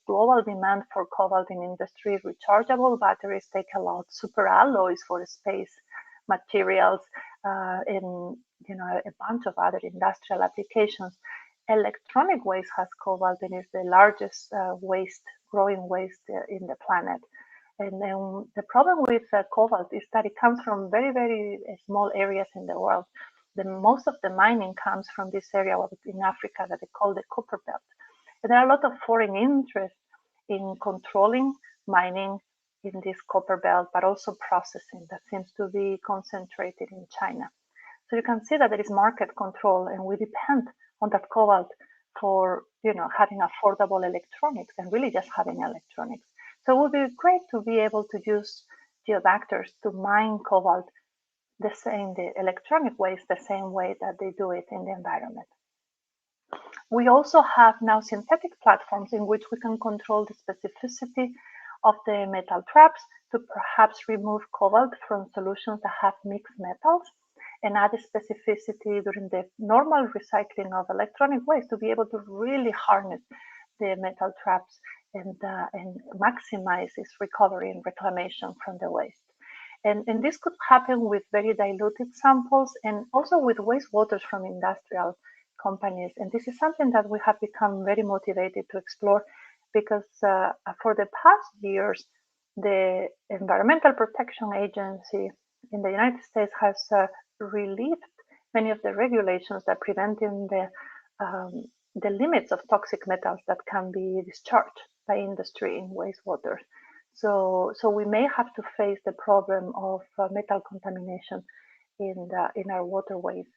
global demand for cobalt in industry. Rechargeable batteries take a lot, super alloys for space materials, and a bunch of other industrial applications. Electronic waste has cobalt and is the largest growing waste in the planet. And then the problem with cobalt is that it comes from very, very small areas in the world. Most of the mining comes from this area in Africa that they call the copper belt. And there are a lot of foreign interest in controlling mining in this copper belt, but also processing that seems to be concentrated in China. So you can see that there is market control, and we depend on that cobalt for having affordable electronics and really just having electronics. So it would be great to be able to use geobacters to mine cobalt the electronic waste, the same way that they do it in the environment. We also have now synthetic platforms in which we can control the specificity of the metal traps to perhaps remove cobalt from solutions that have mixed metals, and add specificity during the normal recycling of electronic waste to be able to really harness the metal traps and maximize its recovery and reclamation from the waste. And this could happen with very diluted samples and also with wastewaters from industrial companies. And this is something that we have become very motivated to explore, because for the past years, the Environmental Protection Agency in the United States has relieved many of the regulations that preventing the limits of toxic metals that can be discharged by industry in wastewater. So we may have to face the problem of metal contamination in our waterways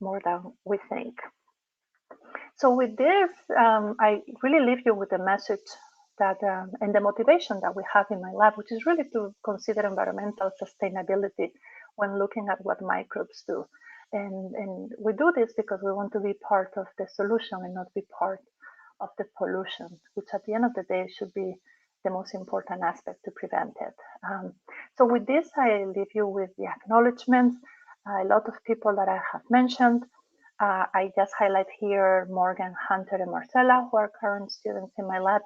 more than we think. So with this, I really leave you with a message that and the motivation that we have in my lab, which is really to consider environmental sustainability when looking at what microbes do. And we do this because we want to be part of the solution and not be part of the pollution, which at the end of the day should be the most important aspect to prevent it. So with this, I leave you with the acknowledgements. A lot of people that I have mentioned. I just highlight here Morgan, Hunter, and Marcela, who are current students in my lab.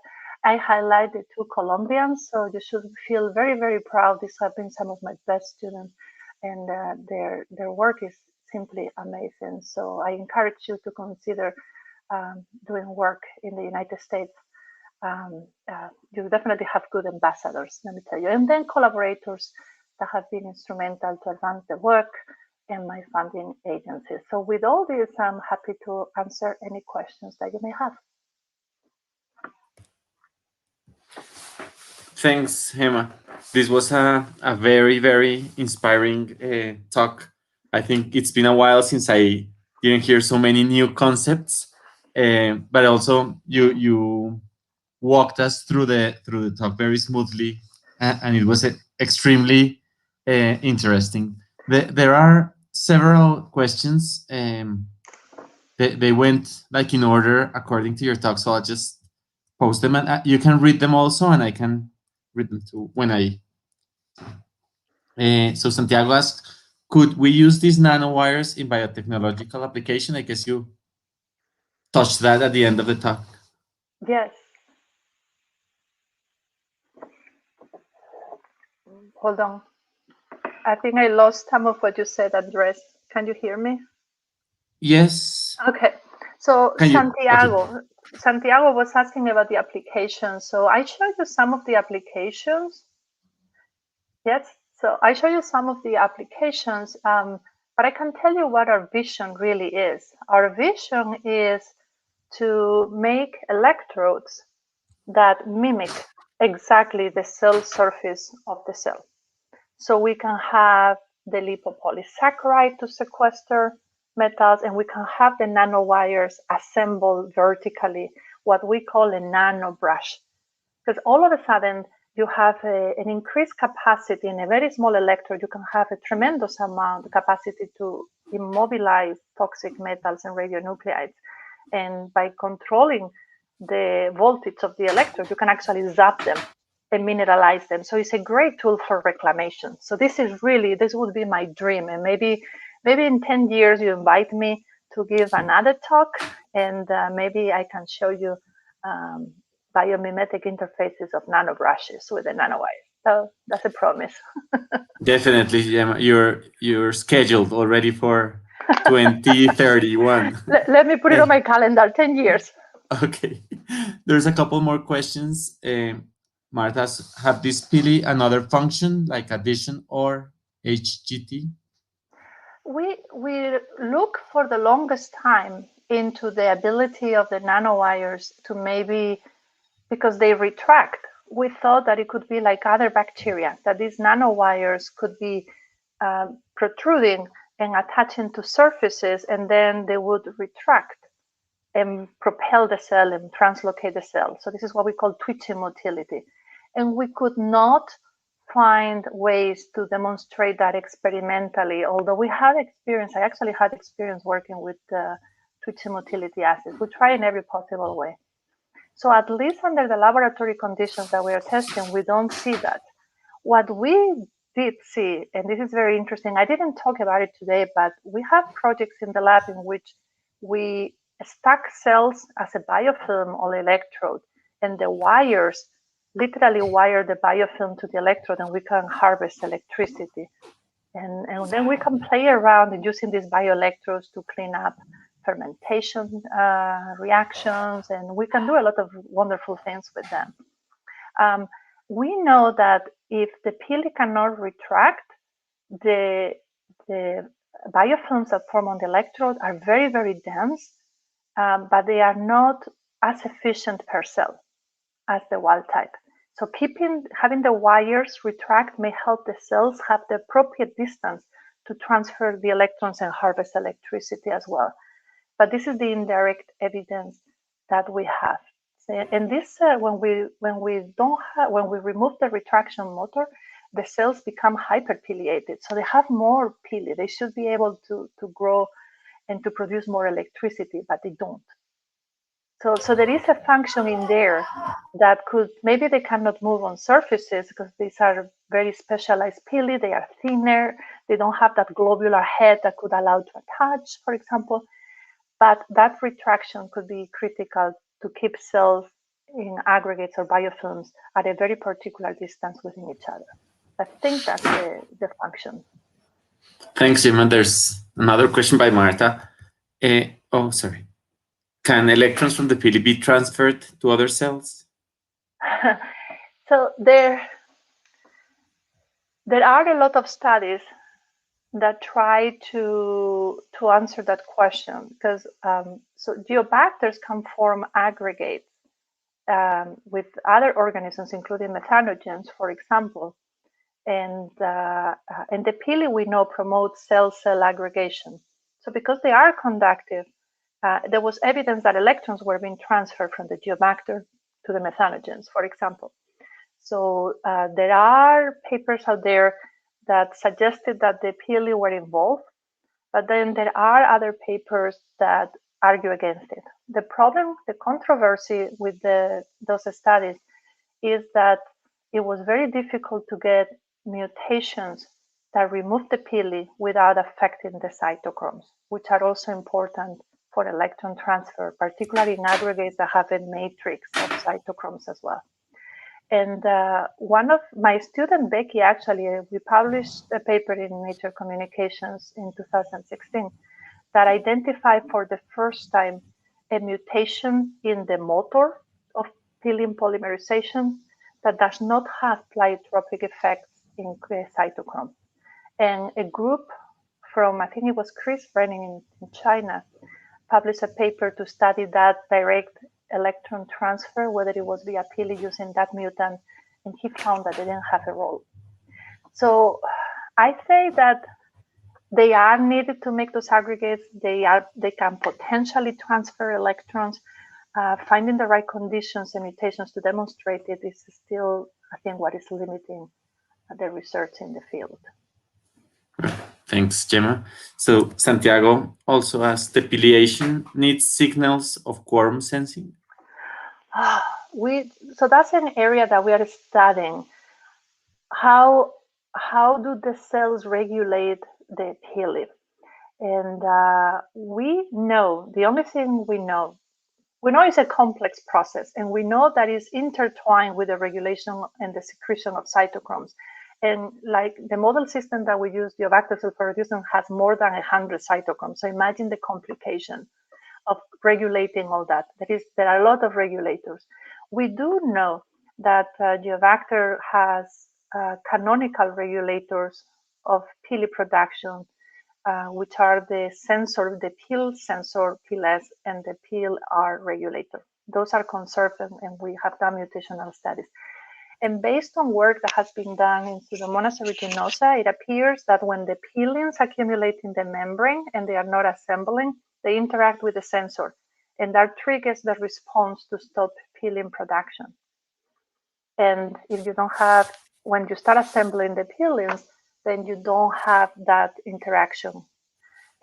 I highlight the two Colombians, so you should feel very, very proud. These have been some of my best students, and their work is simply amazing. So I encourage you to consider doing work in the United States. You definitely have good ambassadors, let me tell you. And then collaborators that have been instrumental to advance the work, and my funding agencies. So with all this, I'm happy to answer any questions that you may have. Thanks, Gemma. This was a very, very inspiring talk. I think it's been a while since I didn't hear so many new concepts, but also you walked us through the talk very smoothly, and it was extremely interesting. There are several questions. They went like in order according to your talk, so I'll just post them, and you can read them also, and I can read them too when I. So Santiago asks, could we use these nanowires in biotechnological application? I guess you touched that at the end of the talk. Yes. Hold on. I think I lost some of what you said, Andres. Can you hear me? Yes. Okay. So Santiago, okay. Santiago was asking about the applications. So I showed you some of the applications. Yes. So I show you some of the applications, but I can tell you what our vision really is. Our vision is to make electrodes that mimic exactly the cell surface of the cell. So we can have the lipopolysaccharide to sequester metals, and we can have the nanowires assembled vertically, what we call a nano brush. Because all of a sudden, you have an increased capacity in a very small electrode. You can have a tremendous amount of capacity to immobilize toxic metals and radionuclides. And by controlling the voltage of the electrode, you can actually zap them and mineralize them. So it's a great tool for reclamation. So this would be my dream. And maybe in 10 years, you invite me to give another talk, and maybe I can show you biomimetic interfaces of nanobrushes with the nanowire. So that's a promise. Definitely, Gemma. You're scheduled already for 2031. Let me put it on my calendar, 10 years. Okay. There's a couple more questions. Martha's, have this pili another function like addition or HGT? We look for the longest time into the ability of the nanowires to maybe, because they retract, we thought that it could be like other bacteria, that these nanowires could be protruding and attaching to surfaces, and then they would retract and propel the cell and translocate the cell. So this is what we call twitching motility. And we could not find ways to demonstrate that experimentally, although we had experience. I actually had experience working with twitching motility assays. We try in every possible way. So at least under the laboratory conditions that we are testing, we don't see that. What we did see, and this is very interesting, I didn't talk about it today, but we have projects in the lab in which we stack cells as a biofilm on electrode, and the wires literally wire the biofilm to the electrode, and we can harvest electricity. And then we can play around using these bioelectrodes to clean up fermentation reactions, and we can do a lot of wonderful things with them. We know that if the pili cannot retract, the biofilms that form on the electrode are very, very dense, but they are not as efficient per cell as the wild type. So having the wires retract may help the cells have the appropriate distance to transfer the electrons and harvest electricity as well. But this is the indirect evidence that we have. And this, when we remove the retraction motor, the cells become hyperpileated. So they have more pili. They should be able to grow and to produce more electricity, but they don't. So there is a function in there that could, maybe they cannot move on surfaces because these are very specialized pili. They are thinner. They don't have that globular head that could allow to attach, for example. But that retraction could be critical to keep cells in aggregates or biofilms at a very particular distance within each other. I think that's the function. Thanks, Gemma. There's another question by Marta. Sorry. Can electrons from the pili be transferred to other cells? So there are a lot of studies that try to answer that question, because so geobacters can form aggregates with other organisms, including methanogens, for example, and the pili we know promotes cell-cell aggregation. So because they are conductive, there was evidence that electrons were being transferred from the geobacter to the methanogens, for example. So there are papers out there that suggested that the pili were involved, but then there are other papers that argue against it. The problem, the controversy with those studies is that it was very difficult to get mutations that remove the pili without affecting the cytochromes, which are also important for electron transfer, particularly in aggregates that have a matrix of cytochromes as well. And one of my student, Becky, actually, we published a paper in Nature Communications in 2016 that identified for the first time a mutation in the motor of pilin polymerization that does not have pleiotropic effects in the cytochrome. And a group from, I think it was Chris Brenning in China, published a paper to study that direct electron transfer, whether it was via pili using that mutant, and he found that they didn't have a role. So I say that they are needed to make those aggregates. They can potentially transfer electrons. Finding the right conditions and mutations to demonstrate it is still, I think, what is limiting the research in the field. Thanks, Gemma. So Santiago also asked, the piliation needs signals of quorum sensing? So that's an area that we are studying. How do the cells regulate the pili? And we know, the only thing we know it's a complex process, and we know that it's intertwined with the regulation and the secretion of cytochromes. And like the model system that we use, Geobacter sulfur-reducing, has more than 100 cytochromes. So imagine the complication of regulating all that. There are a lot of regulators. We do know that Geobacter has canonical regulators of pili production, which are the sensor, the PIL sensor, PILS, and the PIL-R regulator. Those are conserved, and we have done mutational studies. And based on work that has been done in Pseudomonas aeruginosa, it appears that when the pilins accumulate in the membrane and they are not assembling, they interact with the sensor, and that triggers the response to stop pilin production. And if you don't have, when you start assembling the pilins, then you don't have that interaction,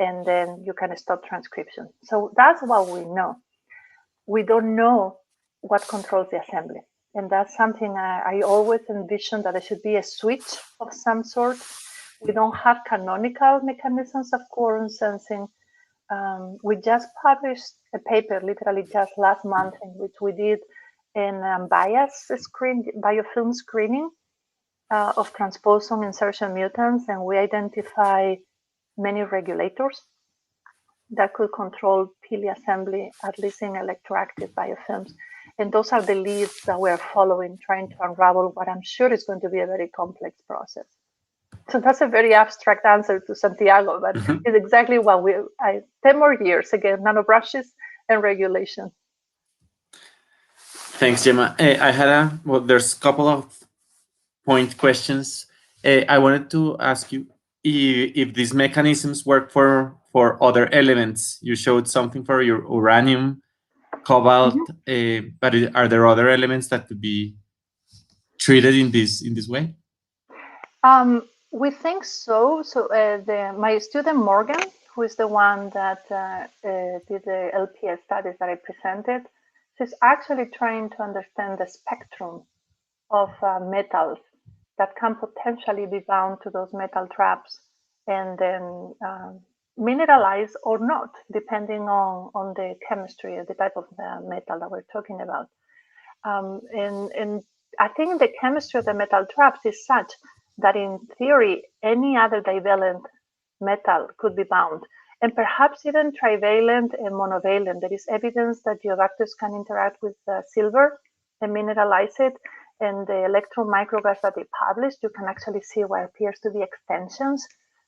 and then you can stop transcription. So that's what we know. We don't know what controls the assembly. And that's something I always envision, that there should be a switch of some sort. We don't have canonical mechanisms of quorum sensing. We just published a paper, literally just last month, in which we did an biofilm screening of transposon insertion mutants, and we identify many regulators that could control pili assembly, at least in electroactive biofilms. And those are the leads that we're following, trying to unravel what I'm sure is going to be a very complex process. So that's a very abstract answer to Santiago, but it's exactly what 10 more years, again, nanobrushes and regulation. Thanks, Gemma. I had there's a couple of point questions. I wanted to ask you if these mechanisms work for other elements. You showed something for your uranium, cobalt, but are there other elements that could be treated in this way? We think so. So my student Morgan, who is the one that did the LPS studies that I presented, she's actually trying to understand the spectrum of metals that can potentially be bound to those metal traps and then mineralize or not, depending on the chemistry or the type of metal that we're talking about. And I think the chemistry of the metal traps is such that in theory, any other divalent metal could be bound, and perhaps even trivalent and monovalent. There is evidence that geobacters can interact with silver and mineralize it. And the electron micrographs that they published, you can actually see what appears to be extensions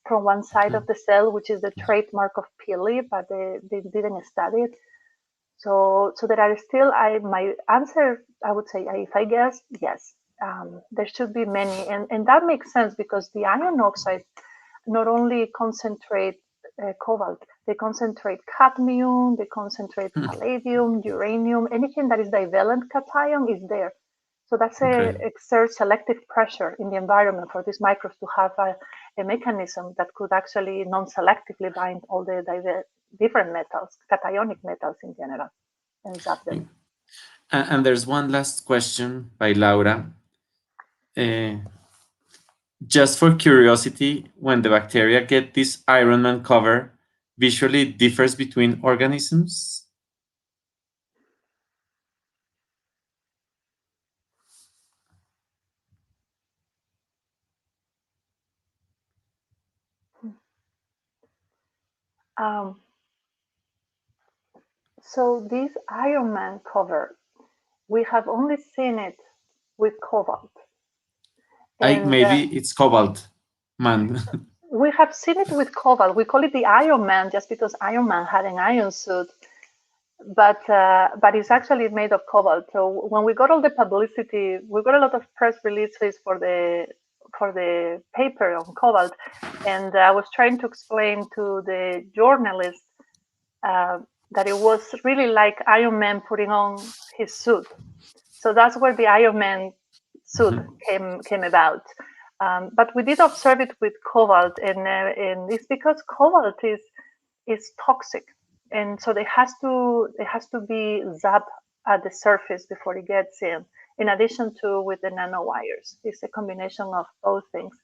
from one side of the cell, which is the trademark of pili, but they didn't study it. So there are still, my answer, I would say, if I guess, yes, there should be many. And that makes sense because the iron oxides not only concentrate cobalt, they concentrate cadmium, they concentrate palladium, uranium, anything that is divalent cation is there. So that's exerts selective pressure in the environment for these microbes to have a mechanism that could actually non-selectively bind all the different metals, cationic metals in general, and zap them. And there's one last question by Laura. Just for curiosity, when the bacteria get this Iron Man cover, visually it differs between organisms? So this Iron Man cover, we have only seen it with cobalt. Maybe it's cobalt man. We have seen it with cobalt. We call it the Iron Man just because Iron Man had an iron suit, but it's actually made of cobalt. So when we got all the publicity, we got a lot of press releases for the paper on cobalt, and I was trying to explain to the journalist that it was really like Iron Man putting on his suit. So that's where the Iron Man suit came about. But we did observe it with cobalt, and it's because cobalt is toxic, and so it has to be zapped at the surface before it gets in. In addition to with the nanowires, it's a combination of both things.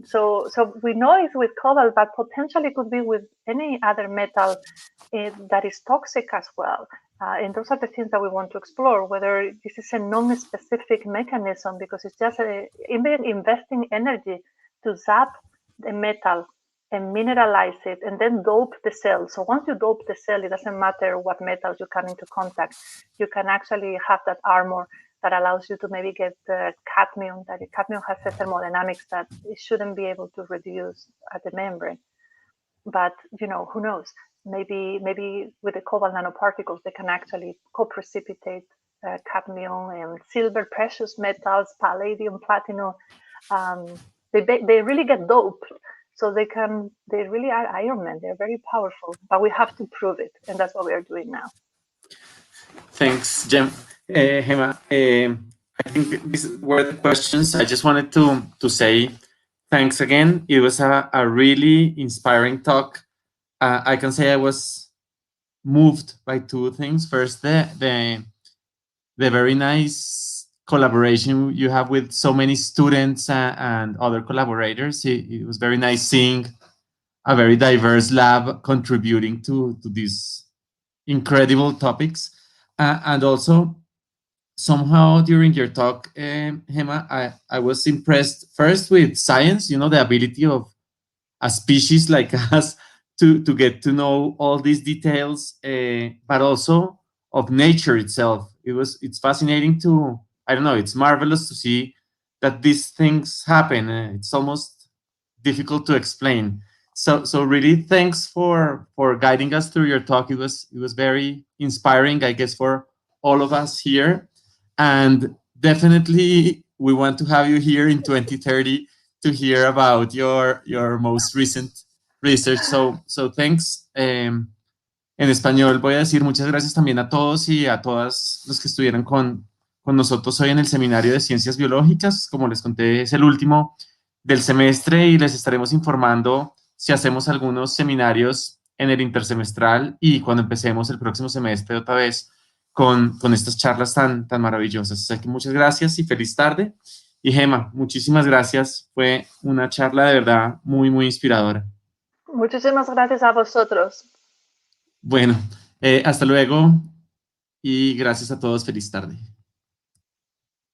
So we know it's with cobalt, but potentially could be with any other metal that is toxic as well. And those are the things that we want to explore, whether this is a non-specific mechanism, because it's just investing energy to zap the metal and mineralize it and then dope the cell. So once you dope the cell, it doesn't matter what metals you come into contact. You can actually have that armor that allows you to maybe get cadmium, that cadmium has a thermodynamics that it shouldn't be able to reduce at the membrane. But, who knows? Maybe with the cobalt nanoparticles, they can actually co-precipitate cadmium and silver, precious metals, palladium, platinum. They really get doped. So they really are Iron Man. They're very powerful, but we have to prove it. And that's what we are doing now. Thanks, Gemma. I think these were the questions. I just wanted to say thanks again. It was a really inspiring talk. I can say I was moved by two things. First, the very nice collaboration you have with so many students and other collaborators. It was very nice seeing a very diverse lab contributing to these incredible topics. And also, somehow during your talk, Gemma, I was impressed first with science, the ability of a species like us to get to know all these details, but also of nature itself. It's fascinating it's marvelous to see that these things happen. It's almost difficult to explain. So really thanks for guiding us through your talk. It was very inspiring, I guess, for all of us here. And definitely we want to have you here in 2030 to hear about your most recent research. So thanks. En español voy a decir muchas gracias también a todos y a todas los que estuvieron con nosotros hoy en el Seminario de Ciencias Biológicas. Como les conté, es el último del semestre y les estaremos informando si hacemos algunos seminarios en el intersemestral y cuando empecemos el próximo semestre otra vez con estas charlas tan maravillosas. Así que muchas gracias y feliz tarde. Y Gemma, muchísimas gracias. Fue una charla de verdad muy, muy inspiradora. Muchísimas gracias a vosotros. Bueno, hasta luego y gracias a todos. Feliz tarde.